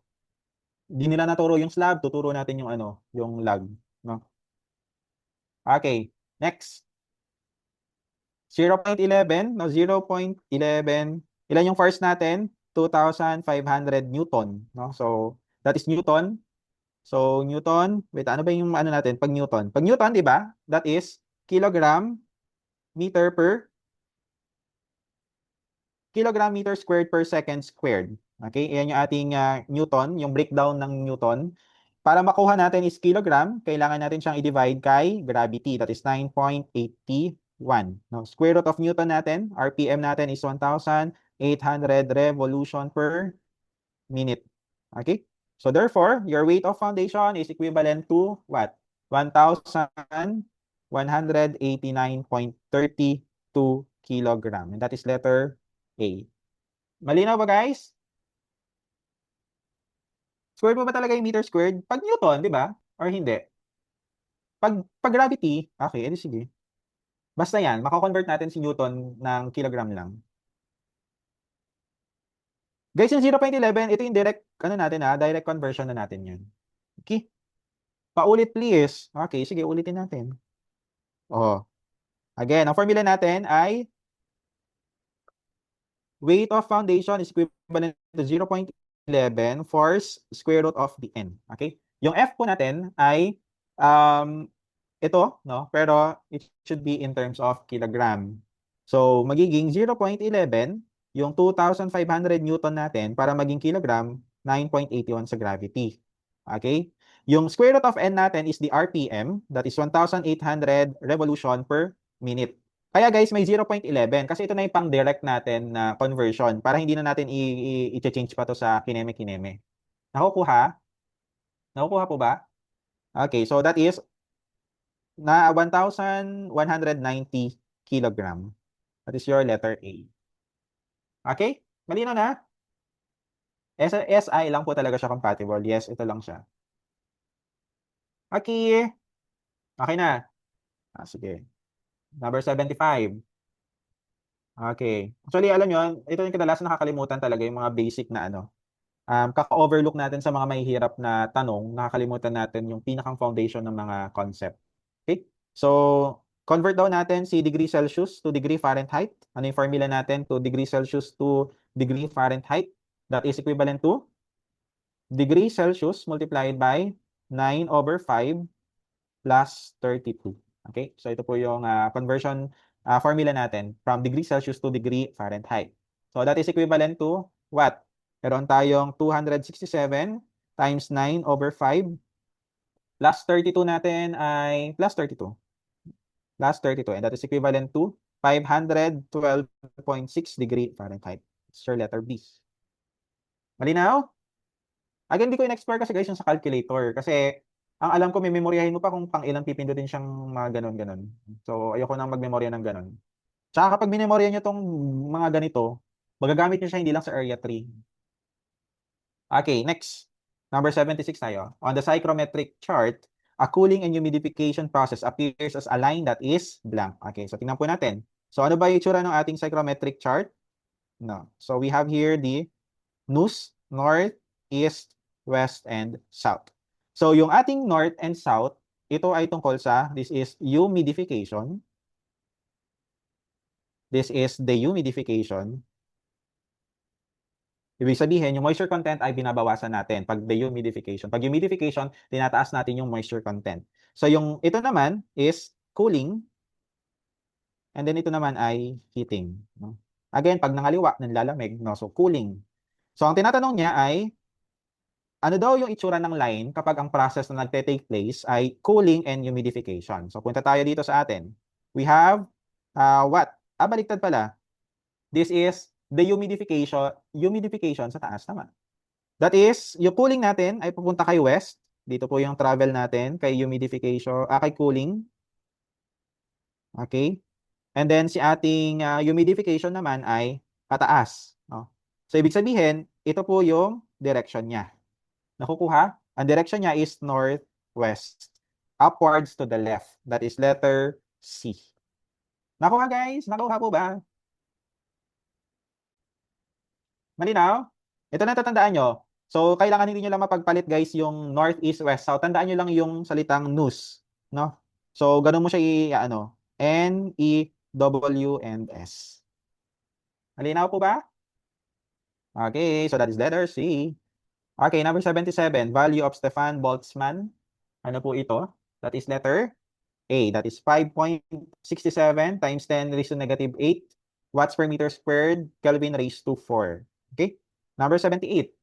Hindi nila naturo yung slab, tuturo natin yung ano, yung log, no? Okay, next. 0.11, no? 0.11. Ilan yung force natin? 2,500 Newton, no? So, that is Newton. So, Newton, wait, ano ba yung ano natin pag Newton? Pag Newton, di ba? That is kilogram meter squared per second squared. Okay, yan yung ating Newton, yung breakdown ng Newton. Para makuha natin is kilogram, kailangan natin siyang i-divide kay gravity. That is 9.81. No? Square root of Newton natin, RPM natin is 1,800 revolution per minute. Okay? So therefore, your weight of foundation is equivalent to what? 1,189.32 kilogram. And that is letter A. Malinaw ba, guys? Squared mo ba talaga yung meter squared? Pag Newton, di ba? Or hindi? Pag gravity, okay, edi sige. Basta yan, mako-convert natin si Newton ng kilogram lang. Guys, yung 0.11, ito yung direct, ano natin direct conversion na natin yan. Okay? Paulit please. Okay, sige, ulitin natin. Oh. Again, ang formula natin ay weight of foundation is equivalent to 0.11 force square root of the n. Okay? Yung F po natin ay ito, no? Pero it should be in terms of kilogram. So, magiging 0.11 yung 2,500 Newton natin para maging kilogram, 9.81 sa gravity. Okay? Yung square root of n natin is the RPM, that is 1,800 revolution per minute. Kaya guys, may 0.11 kasi ito na yung pang-direct natin na conversion para hindi na natin i-change pa to sa kineme-kineme. Nakukuha? Nakukuha po ba? Okay, so that is na 1,190 kilogram. That is your letter A. Okay? Malino na? SI lang po talaga siya compatible. Yes, ito lang siya. Okay. Okay na. Sige. Number 75. Okay. Actually, alam nyo, ito yung kadalasan nakakalimutan talaga yung mga basic na ano. Kaka-overlook natin sa mga mahihirap na tanong, nakakalimutan natin yung pinakang foundation ng mga concept. Okay? So, convert daw natin si degree Celsius to degree Fahrenheit. Ano yung formula natin? To degree Celsius to degree Fahrenheit. That is equivalent to degree Celsius multiplied by 9/5 plus 32. Okay? So, ito po yung conversion formula natin from degree Celsius to degree Fahrenheit. So, that is equivalent to what? Meron tayong 267 times 9/5 plus 32 natin ay plus 32. Plus 32. And that is equivalent to 512.6 degree Fahrenheit. It's your letter B. Malinaw? Again, hindi ko in-explore kasi guys yung sa calculator. Kasi ang alam ko, may memoryahin mo pa kung pang ilang pipindutin siyang mga ganon-ganon. So, ayoko nang magmemorya ng ganon. Tsaka kapag minemorya nyo tong mga ganito, magagamit nyo siya hindi lang sa area 3. Okay, next. Number 76 tayo. On the psychrometric chart, a cooling and humidification process appears as a line that is blank. Okay, so tingnan po natin. So ano ba yung itsura ng ating psychrometric chart? No. So we have here the NUS, North, East, West, and South. So yung ating North and South, ito ay tungkol sa, this is humidification. This is the humidification. Ibig sabihin, yung moisture content ay binabawasan natin pag dehumidification. Pag humidification, tinataas natin yung moisture content. So yung ito naman is cooling, and then ito naman ay heating. No? Again, pag nangaliwa, nanlalamig, no? So cooling. So ang tinatanong niya ay, ano daw yung itsura ng line kapag ang process na nagte-take place ay cooling and humidification. So punta tayo dito sa atin. We have, what? Baliktad pala. This is the humidification sa taas naman. That is, yung cooling natin ay pupunta kay west. Dito po yung travel natin kay humidification, kay cooling. Okay? And then si ating humidification naman ay pataas. No? So ibig sabihin, ito po yung direction niya. Nakukuha? Ang direction niya is northwest. Upwards to the left. That is letter C. Nakuha guys? Nakuha po ba? Malinaw? Ito na tatandaan nyo. So, kailangan hindi nyo lang mapagpalit guys yung north, east, west, south. Tandaan nyo lang yung salitang news, no? So, ganun mo siya ano, N, E, W, and S. Malinaw po ba? Okay, so that is letter C. Okay, number 77, value of Stefan Boltzmann. Ano po ito? That is letter A. That is 5.67 times 10 raised to negative 8 watts per meter squared, Kelvin raised to 4. Okay? Number 78.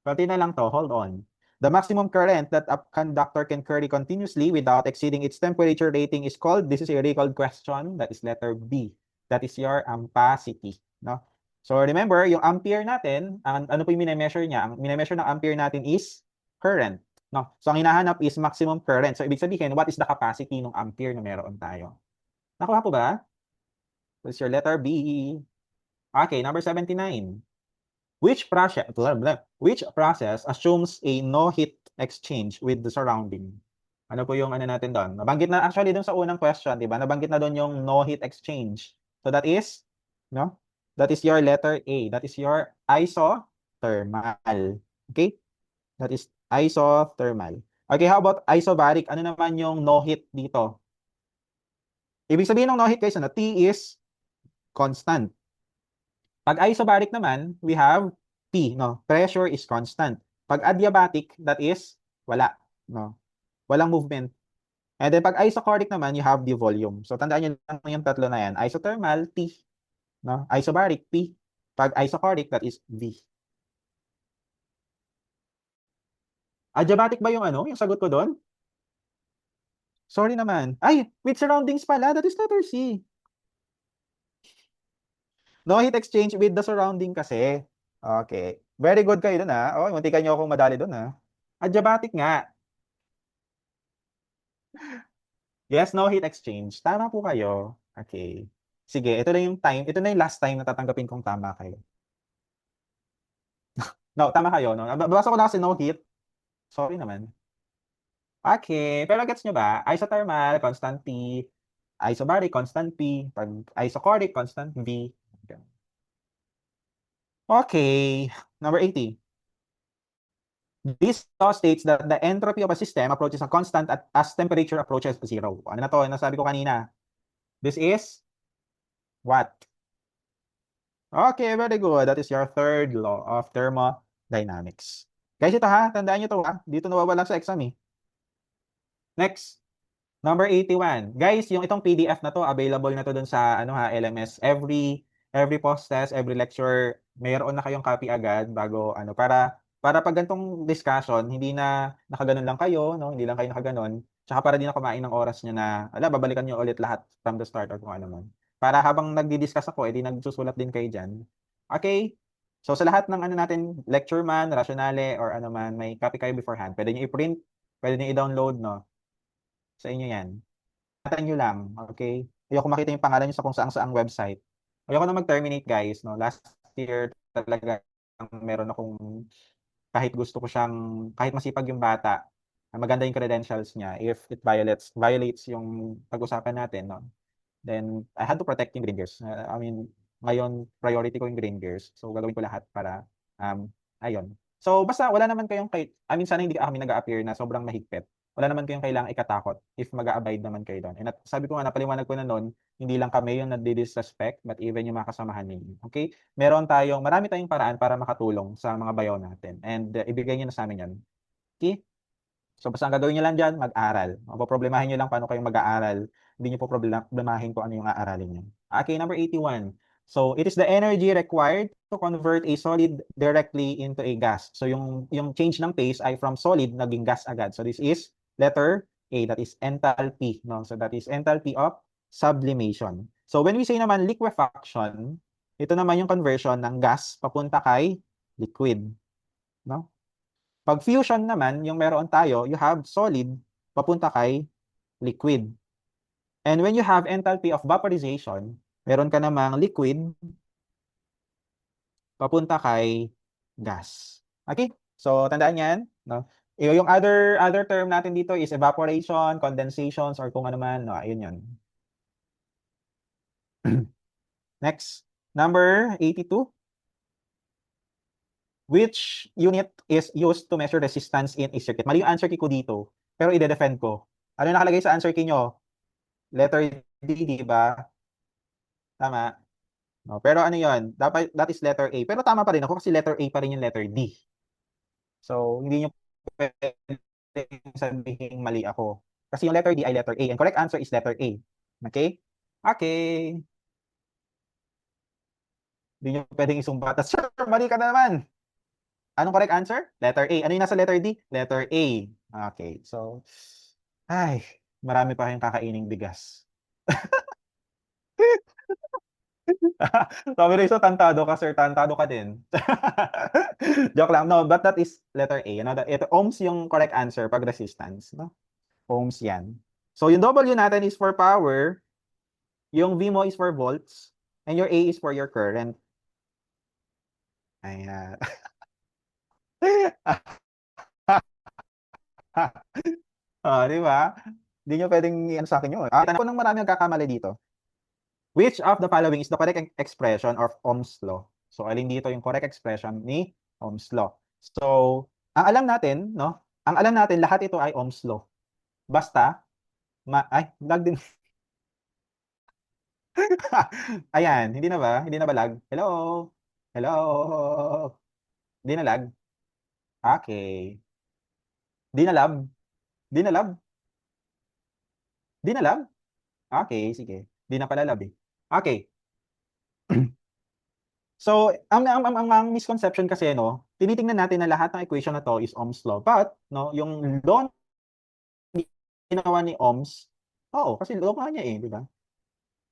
Konti na lang to. Hold on. The maximum current that a conductor can carry continuously without exceeding its temperature rating is called, this is a recalled question, that is letter B. That is your ampacity. No? So remember, yung ampere natin, ano po yung minemeasure niya? Ang minemeasure ng ampere natin is current. No? So ang hinahanap is maximum current. So ibig sabihin, what is the capacity ng ampere na meron tayo? Nakuha po ba? That's your letter B. Okay, number 79. Which process assumes a no heat exchange with the surrounding? Ano po yung ano natin doon? Nabanggit na actually doon sa unang question, di ba? Nabanggit na doon yung no heat exchange. So that is, no? That is your letter A. That is your isothermal. Okay? That is isothermal. Okay, how about isobaric? Ano naman yung no heat dito? Ibig sabihin ng no heat guys, ano? T is constant. Pag isobaric naman, we have P, no? Pressure is constant. Pag adiabatic, that is wala, no? Walang movement. And then pag isochoric naman, you have the volume. So tandaan niyo lang yung tatlo na yan. Isothermal, T, no? Isobaric, P. Pag isochoric, that is V. Adiabatic ba yung ano? Yung sagot ko doon? Sorry naman. Ay, with surroundings pala, that is letter C. No heat exchange with the surrounding kasi. Okay. Very good kayo dun ha. Okay, muntikan nyo akong madali dun ha. Adiabatic nga. Yes, no heat exchange. Tama po kayo. Okay. Sige, ito na yung time. Ito na yung last time na tatanggapin kong tama kayo. No, tama kayo. No? Babasa ko na kasi no heat. Sorry naman. Okay. Pero gets nyo ba? Isothermal, constant T. Isobaric, constant P. Pag isochoric, constant V. Okay. Number 80. This law states that the entropy of a system approaches a constant as temperature approaches zero. Ano na to? Nasabi ko kanina. This is what? Okay, very good. That is your third law of thermodynamics. Guys, ito ha. Tandaan nyo to ha. Dito nawawala sa exam eh. Next. Number 81. Guys, yung itong PDF na to, available na to dun sa ano ha, LMS. Every post test, every lecture, mayroon na kayong copy agad bago ano para pag ganitong discussion, hindi na nakaganon lang kayo, no? Hindi lang kayo nakaganon. Tsaka para di na kumain ng oras niyo na, babalikan niyo ulit lahat from the start or kung ano man. Para habang nagdi-discuss ako, edi nagsusulat din kayo diyan. Okay? So sa lahat ng ano natin, lecture man, rationale or ano man, may copy kayo beforehand. Pwede niyo i-print, pwede niyo i-download, no? Sa inyo 'yan. Ingatan niyo lang, okay? Ayoko makita yung pangalan niyo sa kung saang-saang website. Ayoko na mag-terminate guys, no? Last year talaga meron akong kahit gusto ko siyang kahit masipag yung bata, maganda yung credentials niya, if it violates yung pag-usapan natin, no? Then I had to protect yung green gears. I mean, ngayon priority ko yung green gears. So gagawin ko lahat para ayun. So basta wala naman kayong I mean sana hindi kami nag-a-appear na sobrang mahigpit. Wala naman kayong kailangang ikatakot if mag-a-abide naman kayo doon. And sabi ko nga napaliwanag ko na noon, hindi lang kami yung nadi-disrespect but even yung mga kasamahan ninyo. Okay? Marami tayong paraan para makatulong sa mga bayaw natin. And ibigay niyo na sa amin 'yan. Okay? So basta ang gagawin niyo lang diyan, mag-aral. Poproblemahin niyo lang paano kayo mag-aaral. Hindi niyo po problemahin kung ano yung aaralin niyo. Okay, number 81. So it is the energy required to convert a solid directly into a gas. So yung change ng phase ay from solid naging gas agad. So this is letter A, that is enthalpy, no? So that is enthalpy of sublimation. So when we say naman liquefaction, ito naman yung conversion ng gas papunta kay liquid, no? Pag fusion naman, yung meron tayo, you have solid papunta kay liquid. And when you have enthalpy of vaporization, meron ka namang liquid papunta kay gas. Okay? So, tandaan yan. No? Yung other term natin dito is evaporation, condensations, or kung ano man. No, ayun yun. Next. Number 82. Which unit is used to measure resistance in a circuit? Mali yung answer key ko dito, pero ide-defend ko. Ano yung nakalagay sa answer key nyo? Letter D, di ba? Tama. No, pero ano yun? Dapat, that is letter A. Pero tama pa rin ako kasi letter A pa rin yung letter D. So, hindi nyo pwede sabihin mali ako. Kasi yung letter D ay letter A. And correct answer is letter A. Okay? Okay. Hindi nyo pwedeng isumbat. Sir, mali ka na naman. Anong correct answer? Letter A. Ano yung nasa letter D? Letter A. Okay. So, ay, marami pa kayong kakaining bigas. Sabi rin so, tantado ka, sir. Tantado ka din. Joke lang. No, but that is letter A. You know, ito, ohms yung correct answer pag resistance. No? Ohms yan. So, yung W natin is for power. Yung V mo is for volts. And your A is for your current. Ayan. Di ba? Hindi nyo pwedeng ano sa akin yun. Tanong ko nang marami ang kakamali dito. Which of the following is the correct expression of Ohm's law? So, alin dito yung correct expression ni Ohm's law? So, ang alam natin, no? Ang alam natin, lahat ito ay Ohm's law. Basta, lag din. Ayan, hindi na ba? Hindi na ba lag? Hello? Hello? Hindi na lag? Okay. Di na lab? Di na lab? Di na lab? Okay, sige. Di na pala lab eh. Okay. So, ang misconception kasi, no, tinitingnan natin na lahat ng equation na to is Ohm's law. But, no, yung law ginawa ni Ohms, oo, kasi law nga niya eh, di ba?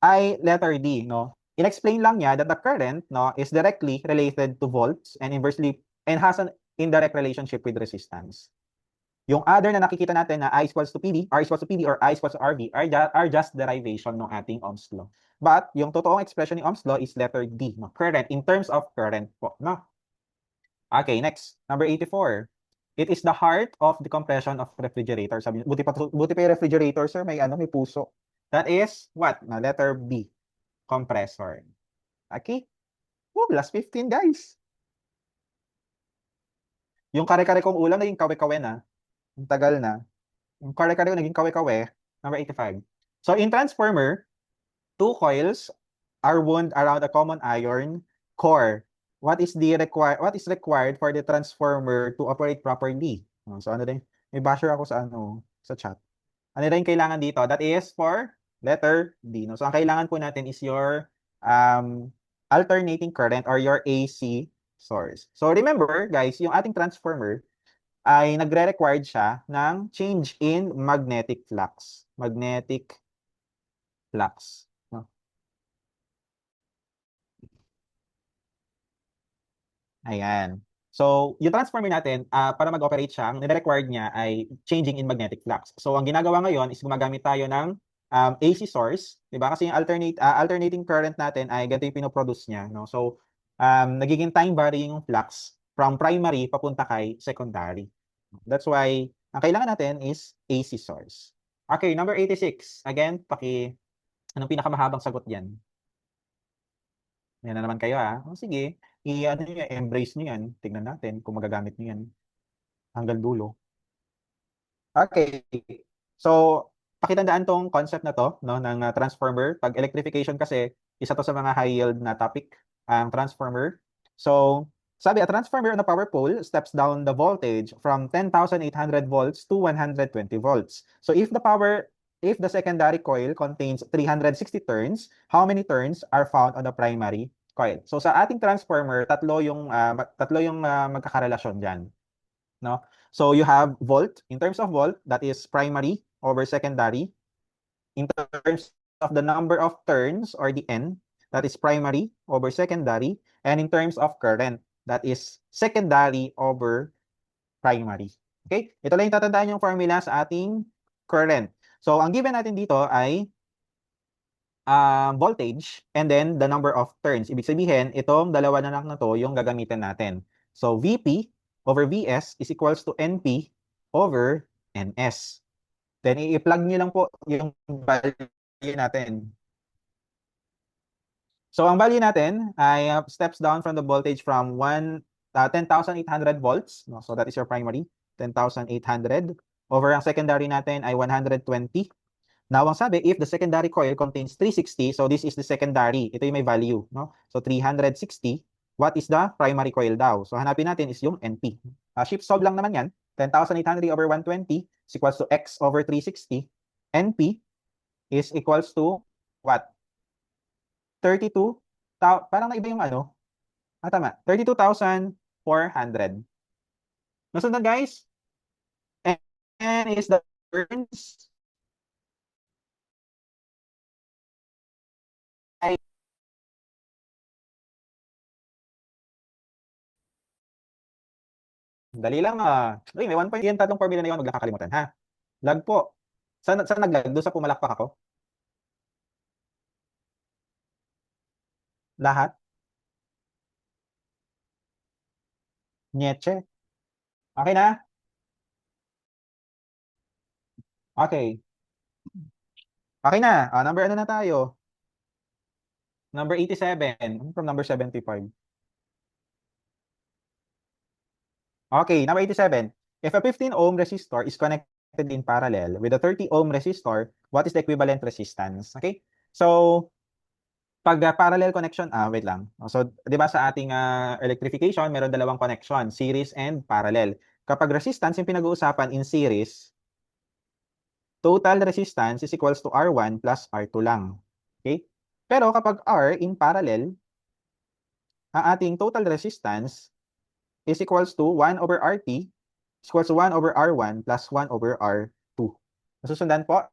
Ay letter D, no? In-explain lang niya that the current, no, is directly related to volts and inversely, and has an indirect relationship with resistance. Yung other na nakikita natin na I is equals to PD, R is equals to PD, or I is equals to RV are just derivation ng ating Ohm's law. But yung totoong expression ni Ohm's law is letter D, no? Current, in terms of current po, no? Okay, next, number 84. It is the heart of the compression of refrigerator. Sabi, buti pa yung refrigerator, sir, may puso. That is what? Na letter B, compressor. Okay? Oh, last 15, guys. Yung kare-kare kong ulam naging kawe-kawe na. Ang tagal na. Yung kare-kare ko naging kawe-kawe. Number 85. So in transformer, two coils are wound around a common iron core. What is required for the transformer to operate properly? So ano din? May basher ako sa chat. Ano rin kailangan dito? That is for letter D. No? So ang kailangan po natin is your alternating current or your AC source. So remember, guys, yung ating transformer ay nagre-required siya ng change in magnetic flux. Magnetic flux. No? Ayan. So, yung transformer natin, para mag-operate siya, ang nire-required niya ay changing in magnetic flux. So, ang ginagawa ngayon is gumagamit tayo ng AC source, 'di ba? Kasi yung alternating current natin ay ganito yung pinoproduce niya, no? So, nagiging time varying yung flux from primary papunta kay secondary. That's why ang kailangan natin is AC source. Okay, number 86. Again, anong pinakamahabang sagot diyan? Yan na naman kayo O, sige, i-ano niyo, embrace niyo yan. Tingnan natin kung magagamit niyo yan hanggang dulo. Okay. So, pakitandaan tong concept na to, no, ng transformer. Pag electrification kasi, isa to sa mga high yield na topic, ang transformer. So, sabi, a transformer on a power pole steps down the voltage from 10,800 volts to 120 volts. So, if the secondary coil contains 360 turns, how many turns are found on the primary coil? So, sa ating transformer, tatlo yung magkakarelasyon diyan, no? So you have volt. In terms of volt, that is primary over secondary. In terms of the number of turns or the N, that is primary over secondary. And in terms of current, that is secondary over primary. Okay? Ito lang yung tatandaan yung formula sa ating current. So ang given natin dito ay voltage and then the number of turns. Ibig sabihin, itong dalawa na lang na to yung gagamitin natin. So VP over VS is equals to NP over NS. Then i-plug nyo lang po yung value natin. So ang value natin ay steps down from the voltage from 1 10,800 volts. No? So that is your primary, 10,800. Over ang secondary natin ay 120. Now, ang sabi, if the secondary coil contains 360, so this is the secondary. Ito yung may value. No? So 360, what is the primary coil daw? So hanapin natin is yung NP. Shift solve lang naman yan. 10,800 over 120 is equals to X over 360. NP is equals to what? 32, parang naiba yung ano. Tama. 32,400. Nasundan guys? N is the turns. Ay, dali lang Uy, may 1 point yan, tatlong formula na yun, huwag lang kakalimutan ha. Lag po. Saan naglag? Doon sa pumalakpak ako? Lahat? Nietzsche? Okay na? Okay. Okay na. Number ano na tayo? Number 87. From number 75. Okay, number 87. If a 15 ohm resistor is connected in parallel with a 30 ohm resistor, what is the equivalent resistance? Okay? So, pag parallel connection, wait lang. So, 'di ba sa ating electrification, meron dalawang connection, series and parallel. Kapag resistance yung pinag-uusapan in series, total resistance is equals to R1 plus R2 lang. Okay? Pero kapag R in parallel, ang ating total resistance is equals to 1 over RT is equals to 1 over R1 plus 1 over R2. Nasusundan po?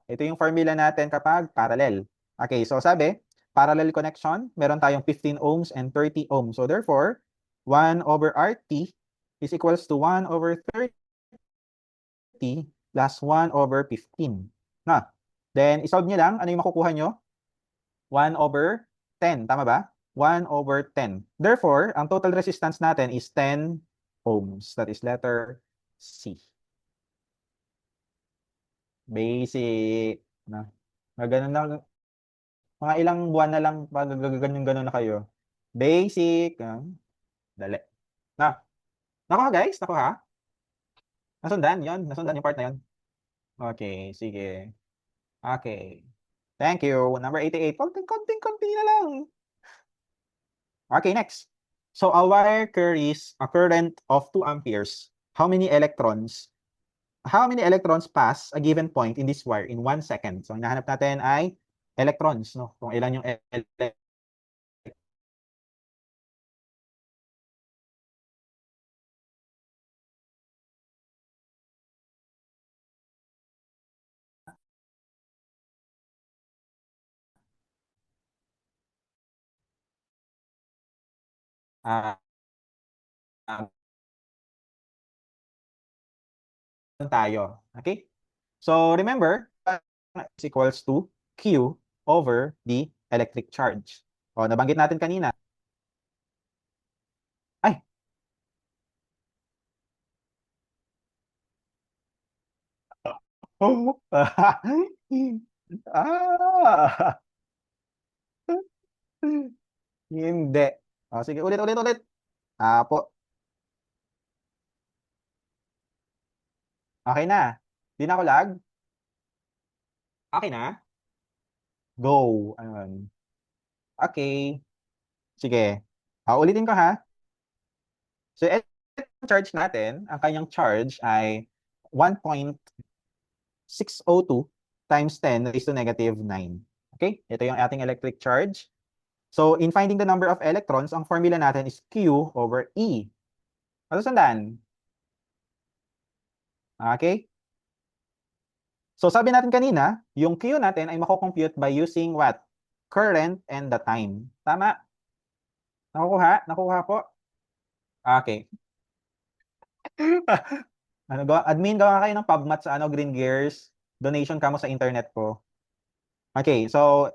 Ito yung formula natin kapag parallel. Okay, so sabi, parallel connection, meron tayong 15 ohms and 30 ohms. So therefore, 1 over RT is equals to 1 over 30 plus 1 over 15. Na. Then, isolve nyo lang. Ano yung makukuha nyo? 1 over 10. Tama ba? 1 over 10. Therefore, ang total resistance natin is 10 ohms. That is letter C. Basic. Na. Ganun lang. Mga ilang buwan na lang, ganun na kayo. Basic. Dali. Na. Nakuha guys? Nakuha? Nasundan? Yon. Nasundan yung part na yon. Okay. Sige. Okay. Thank you. Number 88. Konting-konti na lang. Okay, next. So a wire carries a current of 2 amperes. How many electrons pass a given point in this wire in 1 second? So ang hinahanap natin ay electrons, no? Kung ilan yung uh, tayo. Okay? So remember, is equals to Q over the electric charge. O, nabanggit natin kanina. Ay! Oh. Ah! Hindi. O, sige, ulit. Po. Okay na. Di na ako lag? Okay na? Go. Ayun. Okay. Sige. Ulitin ko ha. So, charge natin, ang kanyang charge ay 1.602 times 10 raised to negative 9. Okay? Ito yung ating electric charge. So, in finding the number of electrons, ang formula natin is Q over E. Ano sundan? Okay? So, sabi natin kanina, yung Q natin ay mako-compute by using what? Current and the time. Tama? Nakukuha? Nakuha po? Okay. Admin, gawa kayo ng PubMat sa Green Gears. Donation ka mo sa internet ko. Okay, so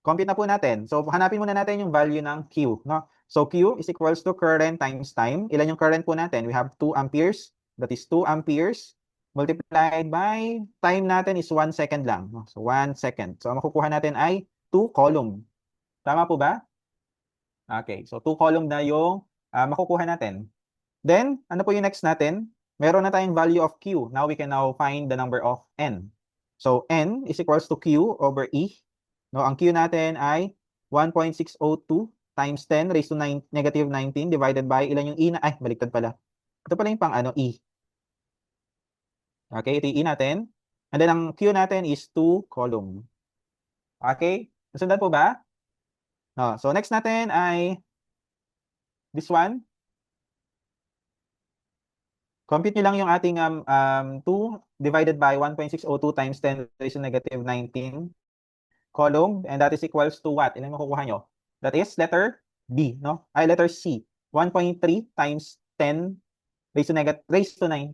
compute na po natin. So hanapin muna natin yung value ng Q, no? So Q is equals to current times time. Ilan yung current po natin? We have 2 amperes. That is 2 amperes multiplied by time natin is 1 second lang, no? So 1 second. So ang makukuha natin ay 2 coulomb. Tama po ba? Okay, so 2 coulomb na yung makukuha natin. Then, ano po yung next natin? Meron na tayong value of Q. Now, we can now find the number of N. So, N is equals to Q over E. No, ang Q natin ay 1.602 times 10 raised to negative 19 divided by ilan yung E na, ay, baliktad pala. Ito pala yung pang ano, E. Okay, ito yung E natin. And then, ang Q natin is 2 column. Okay? Nasundan po ba? No, so, next natin ay this one. Compute nyo lang yung ating 2 divided by 1.602 times 10 raised to negative 19 column, and that is equals to what? Ilan makukuha nyo? That is letter B, no? Ay, letter C. 1.3 times 10 raised to 19.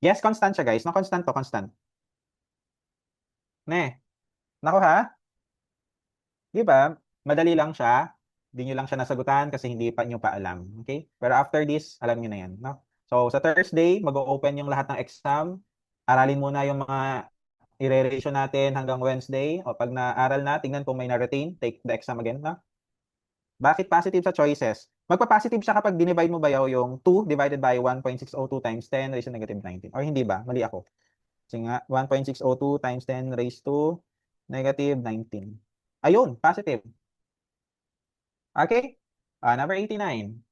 Yes, constant siya, guys. No, constant to, constant. Ne. Naku ha? Di ba? Madali lang siya. Hindi nyo lang siya nasagutan kasi hindi pa nyo pa alam. Okay? Pero after this, alam nyo na yan. No? So, sa Thursday, mag-open yung lahat ng exam. Aralin muna yung mga i-reration natin hanggang Wednesday. O pag naaral na, tingnan kung may na-retain, take the exam again. No? Bakit positive sa choices? Magpa-positive siya kapag dinivide mo ba yung 2 divided by 1.602 times 10 raised to negative 19. Or hindi ba? Mali ako. Kasi nga, 1.602 times 10 raised to negative 19. Ayun, positive. Okay? Number 89.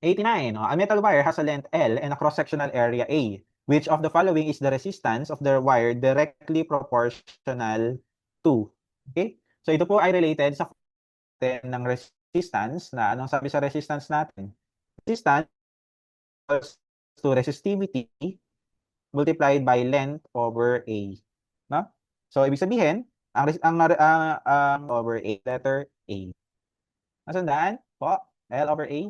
89. A metal wire has a length L and a cross-sectional area A. Which of the following is the resistance of the wire directly proportional to? Okay? So ito po ay related sa ng resistance na anong sabi sa resistance natin? Resistance equals to resistivity multiplied by length over A. No? So ibig sabihin, ang over A, letter A. Nasandaan? Po, L over A.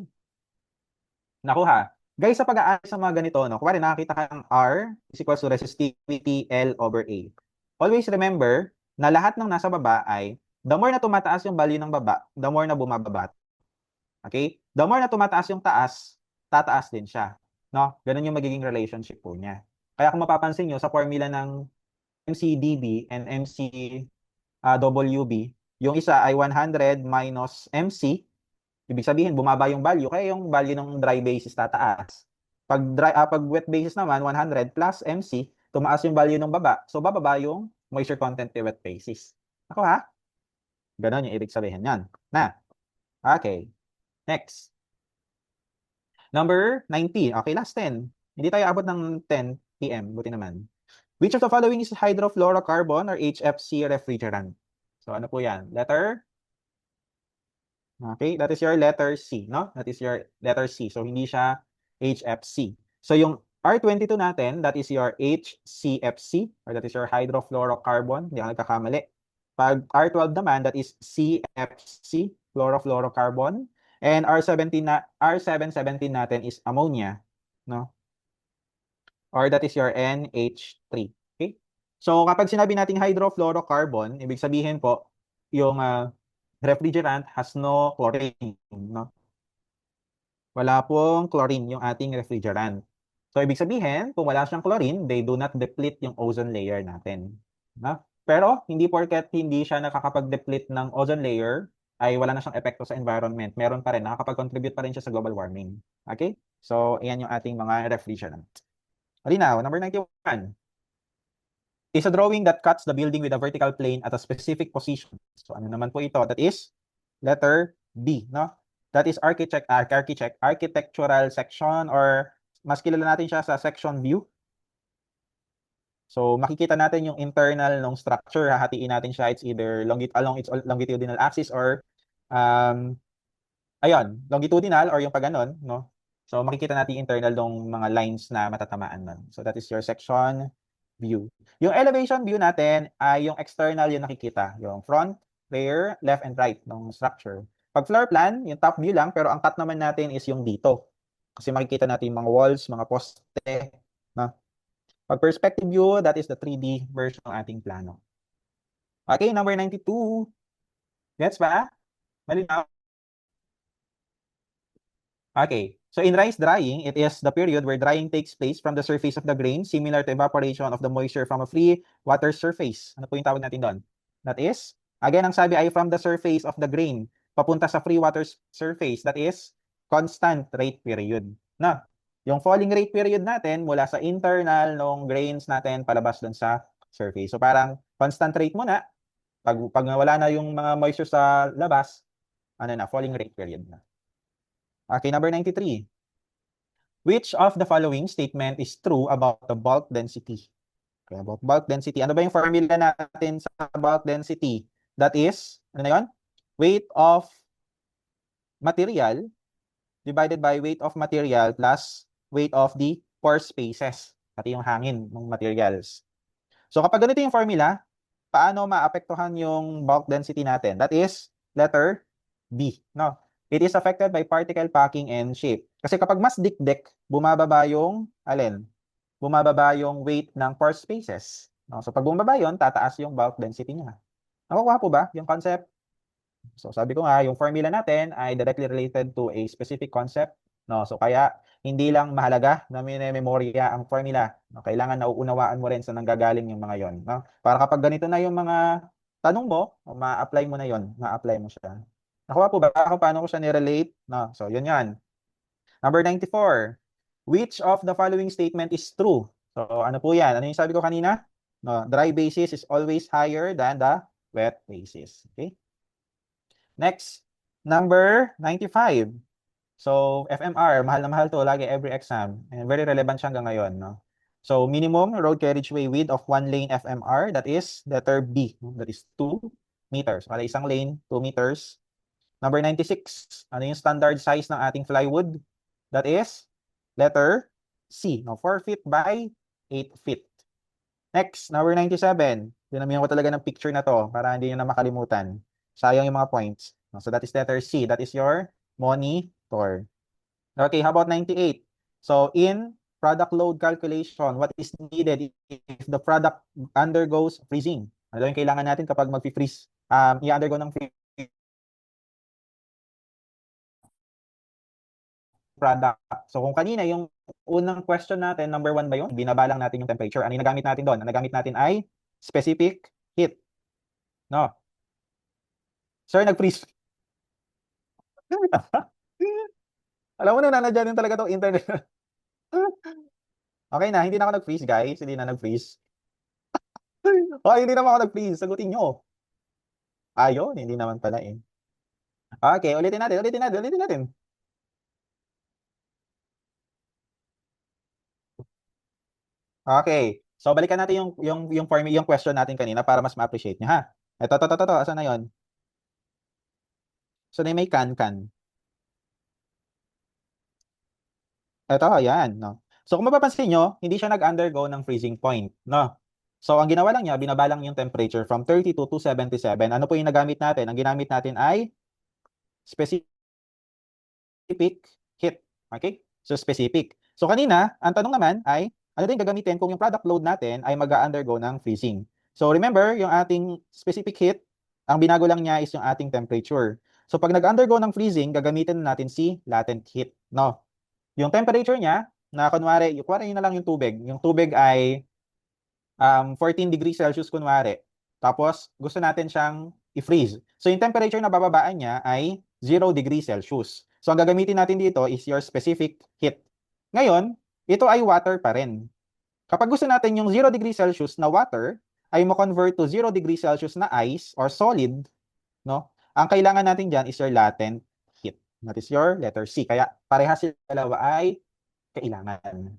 Nakuha. Guys, sa pag-aaral sa mga ganito, no, kuwari nakakita ka ng R is equals to resistivity L over A. Always remember na lahat ng nasa baba ay the more na tumataas yung value ng baba, the more na bumababa. Okay? The more na tumataas yung taas, tataas din siya. No? Ganun yung magiging relationship po niya. Kaya kung mapapansin nyo, sa formula ng MCDB and MCWB, yung isa ay 100 minus MC. Ibig sabihin, bumaba yung value, kaya yung value ng dry basis tataas. Pag wet basis naman, 100 plus MC, tumaas yung value ng baba. So, bababa yung moisture content ni wet basis. Ako ha? Ganon yung ibig sabihin yan. Na. Okay. Next. Number 19. Okay, last 10. Hindi tayo abot ng 10 p.m. Buti naman. Which of the following is hydrofluorocarbon or HFC refrigerant? So, ano po yan? Letter? Okay, that is your letter C, no? That is your letter C. So, hindi siya HFC. So, yung R22 natin, that is your HCFC, or that is your hydrofluorocarbon. Hindi ako nagkakamali. Pag R12 naman, that is CFC, chlorofluorocarbon. And R717 natin is ammonia, no? Or that is your NH3. Okay? So, kapag sinabi nating hydrofluorocarbon, ibig sabihin po, yung refrigerant has no chlorine, no? Wala pong chlorine yung ating refrigerant. So, ibig sabihin, kung wala siyang chlorine, they do not deplete yung ozone layer natin. No? Pero, hindi porket hindi siya nakakapag-deplete ng ozone layer, ay wala na siyang epekto sa environment. Meron pa rin, nakakapag-contribute pa rin siya sa global warming. Okay? So, ayan yung ating mga refrigerant. Malinaw, number 91. Is a drawing that cuts the building with a vertical plane at a specific position. So, ano naman po ito? That is letter B, no? That is architectural section, or mas kilala natin siya sa section view. So, makikita natin yung internal ng structure. Hahatiin natin siya. It's either along its longitudinal axis or longitudinal or yung pag ganon, no? So, makikita natin yung internal ng mga lines na matatamaan nun. So, that is your section view. Yung elevation view natin ay yung external yung nakikita. Yung front, rear, left, and right ng structure. Pag floor plan, yung top view lang, pero ang cut naman natin is yung dito. Kasi makikita natin yung mga walls, mga poste. No? Pag perspective view, that is the 3D version ng ating plano. Okay, number 92. Gets ba? Malinaw? Okay. So in rice drying, it is the period where drying takes place from the surface of the grain, similar to evaporation of the moisture from a free water surface. Ano po yung tawag natin doon? That is Again, ang sabi ay from the surface of the grain papunta sa free water surface, that is constant rate period. Na, yung falling rate period natin mula sa internal ng grains natin palabas dun sa surface. So parang constant rate muna, pag nawala na yung mga moisture sa labas, ano na, falling rate period na. Okay, number 93. Which of the following statement is true about the bulk density? Okay, about bulk density. Ano ba yung formula natin sa bulk density? That is, ano na yun? Weight of material divided by weight of material plus weight of the pore spaces, pati yung hangin ng materials. So kapag ganito yung formula, paano maapektuhan yung bulk density natin? That is letter B. No? It is affected by particle packing and shape. Kasi kapag mas dikdik, bumababa yung alin? Bumababa yung weight ng pore spaces. No? So pag bumababa yun, tataas yung bulk density niya. Nakukuha po ba yung concept? So sabi ko nga, yung formula natin ay directly related to a specific concept. No? So kaya hindi lang mahalaga na memorya ang formula. No? Kailangan nauunawaan mo rin sa nanggagaling yung mga yon. No? Para kapag ganito na yung mga tanong mo, ma-apply mo na yon, ma-apply mo siya. Nakuha po ba ako paano ko siya ni-relate? No? So yun yan. Number 94. Which of the following statement is true? So ano po yan? Ano yung sabi ko kanina? No, dry basis is always higher than the wet basis. Okay? Next, number 95. So, FMR, mahal na mahal to lagi every exam. And very relevant siya hanggang ngayon, no? So, minimum road carriageway width of one lane FMR, that is letter B. That is 2 meters. Kala isang lane, 2 meters. Number 96, ano yung standard size ng ating plywood? That is letter C, no? 4 feet by 8 feet. Next, number 97. Dinamihan ko talaga ng picture na to para hindi nyo na makalimutan. Sayang yung mga points. So that is letter C. That is your monitor. Okay, how about 98? So in product load calculation, what is needed if the product undergoes freezing? Ano yung kailangan natin kapag mag-freeze? I-undergo ng product. So kung kanina yung unang question natin, number 1 ba yun? Binabalang natin yung temperature. Ano yung nagamit natin doon? Ang nagamit natin ay specific heat. No? Sir, nag-freeze. Alam mo na, nanadyan din talaga itong internet. Okay na, hindi na ako nag-freeze, guys. Hindi na nag-freeze. Okay, hindi naman ako nag-freeze. Sagutin nyo. Ayun, hindi naman pala eh. Okay, ulitin natin. Okay. So, balikan natin yung question natin kanina para mas ma-appreciate nyo, ha? Ito. Asan na yun? So, na may can. Ito, ayan, no? So, kung mapapansin nyo, hindi siya nag-undergo ng freezing point, no? So, ang ginawa lang niya, binabalang yung temperature from 32 to 77. Ano po yung nagamit natin? Ang ginamit natin ay specific heat. Okay? So, specific. So, kanina, ang tanong naman ay, ano din gagamitin kung yung product load natin ay mag-undergo ng freezing? So, remember, yung ating specific heat, ang binago lang niya is yung ating temperature. So, pag nag-undergo ng freezing, gagamitin natin si latent heat, no? Yung temperature niya, na kunwari yun na lang yung tubig. Yung tubig ay 14 degrees Celsius kunwari. Tapos, gusto natin siyang i-freeze. So, yung temperature na bababaan niya ay 0 degrees Celsius. So, ang gagamitin natin dito is your specific heat. Ngayon, ito ay water pa rin. Kapag gusto natin yung 0 degrees Celsius na water, ay mo-convert to 0 degrees Celsius na ice or solid, no? Ang kailangan natin dyan is your latent heat. That is your letter C. Kaya parehas sila dalawa ay kailangan.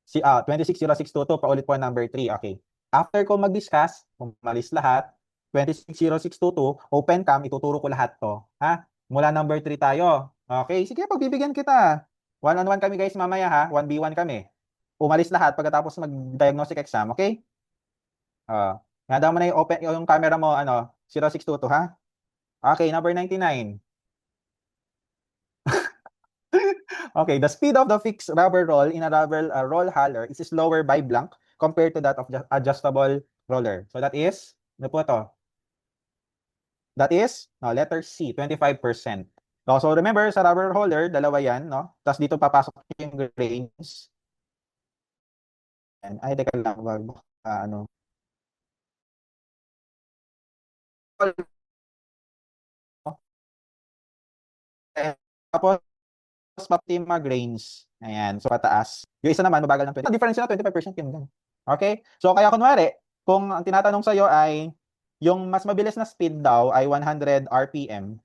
260622, paulit po number 3. Okay. After ko mag-discuss, umalis lahat, 260622, open cam, ituturo ko lahat to. Ha? Mula number 3 tayo. Okay, sige, pagbibigyan kita. One-on-one kami guys mamaya ha, 1v1 kami. Umalis lahat pagkatapos mag-diagnostic exam, okay? Nada mo na yung, yung camera mo, 0622 ha? Okay, number 99. Okay, the speed of the fixed rubber roll in a rubber roll hauler is slower by blank compared to that of the adjustable roller. So that is, ano po to? That is, no, letter C, 25%. So remember, sa rubber holder, dalawa yan, no? Tapos dito papasok yung grains. Ay, teka lang, ano. Tapos, pati mag-range. Ayan, so pataas. Yung isa naman, mabagal ng 20. Difference na 25% yun lang. Okay? So, kaya kunwari, kung ang tinatanong sa'yo ay, yung mas mabilis na speed daw ay 100 RPM,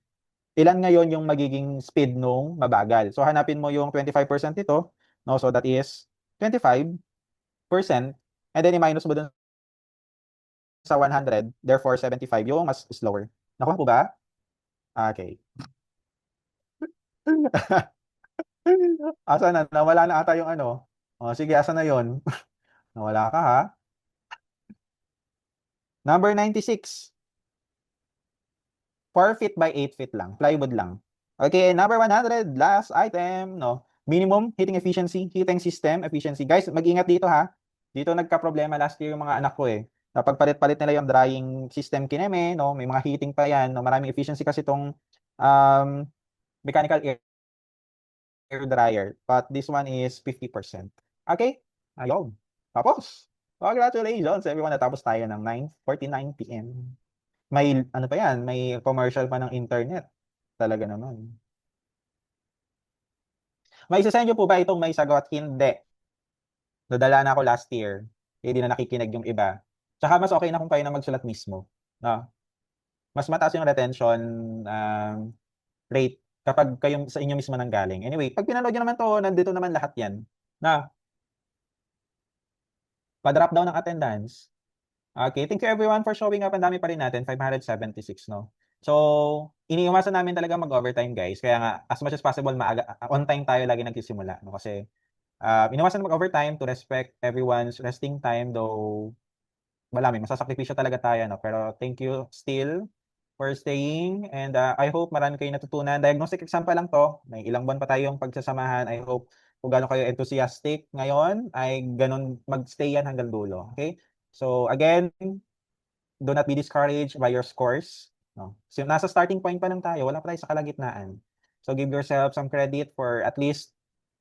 ilan ngayon yung magiging speed nung mabagal? So, hanapin mo yung 25% nito, no? So, that is 25%, and then i-minus mo dun sa 100, therefore 75 yung mas slower. Nakuha po ba? Okay. Asa na? Nawala na ata yung ano. O, sige, asa na yon? Nawala ka ha? Number 96. 4 feet by 8 feet lang. Plywood lang. Okay, number 100. Last item, no? Minimum heating efficiency, heating system efficiency. Guys, mag-ingat dito ha. Dito nagka-problema last year yung mga anak ko eh. Napagpalit-palit nila yung drying system kineme, no? May mga heating pa yan, no? Maraming efficiency kasi itong mechanical air dryer. But this one is 50%. Okay? Ayun. Tapos. Congratulations everyone. Natapos tayo ng 9:49 p.m. May ano pa yan, may commercial pa ng internet. Talaga naman. May isa-send nyo po ba itong may sagot? Hindi. Nadala na ako last year. Hindi na nakikinig yung iba. Tsaka mas okay na kung kayo na magsulat mismo. No? Mas mataas yung retention rate kapag kayo sa inyo mismo nang galing. Anyway, pag pinanood nyo naman to, nandito naman lahat yan. Na, pa-drop down ng attendance. Okay, thank you everyone for showing up. Ang dami pa rin natin, 576, no? So, iniiwasan namin talaga mag-overtime, guys. Kaya nga, as much as possible, maaga, on time tayo lagi nagsisimula, no? Kasi, iniwasan mag-overtime to respect everyone's resting time, though, wala, may masasakripisyo talaga tayo, no? Pero, thank you still for staying, and I hope marami kayo natutunan. Diagnostic exam pa lang to, may ilang buwan pa tayong pagsasamahan. I hope kung gaano kayo enthusiastic ngayon, ay ganun mag-stay yan hanggang dulo. Okay? So, again, do not be discouraged by your scores. No? So, nasa starting point pa lang tayo, wala pa tayo sa kalagitnaan. So, give yourself some credit for at least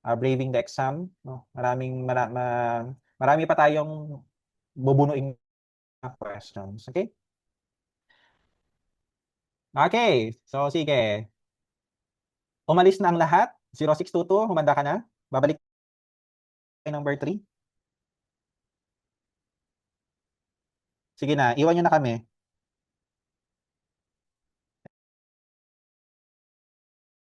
braving the exam. No? Marami pa tayong bubunuing questions. Okay? Okay. So, sige. Umalis na ang lahat. 0622, humanda ka na. Babalik kay number 3. Sige na, iwan nyo na kami.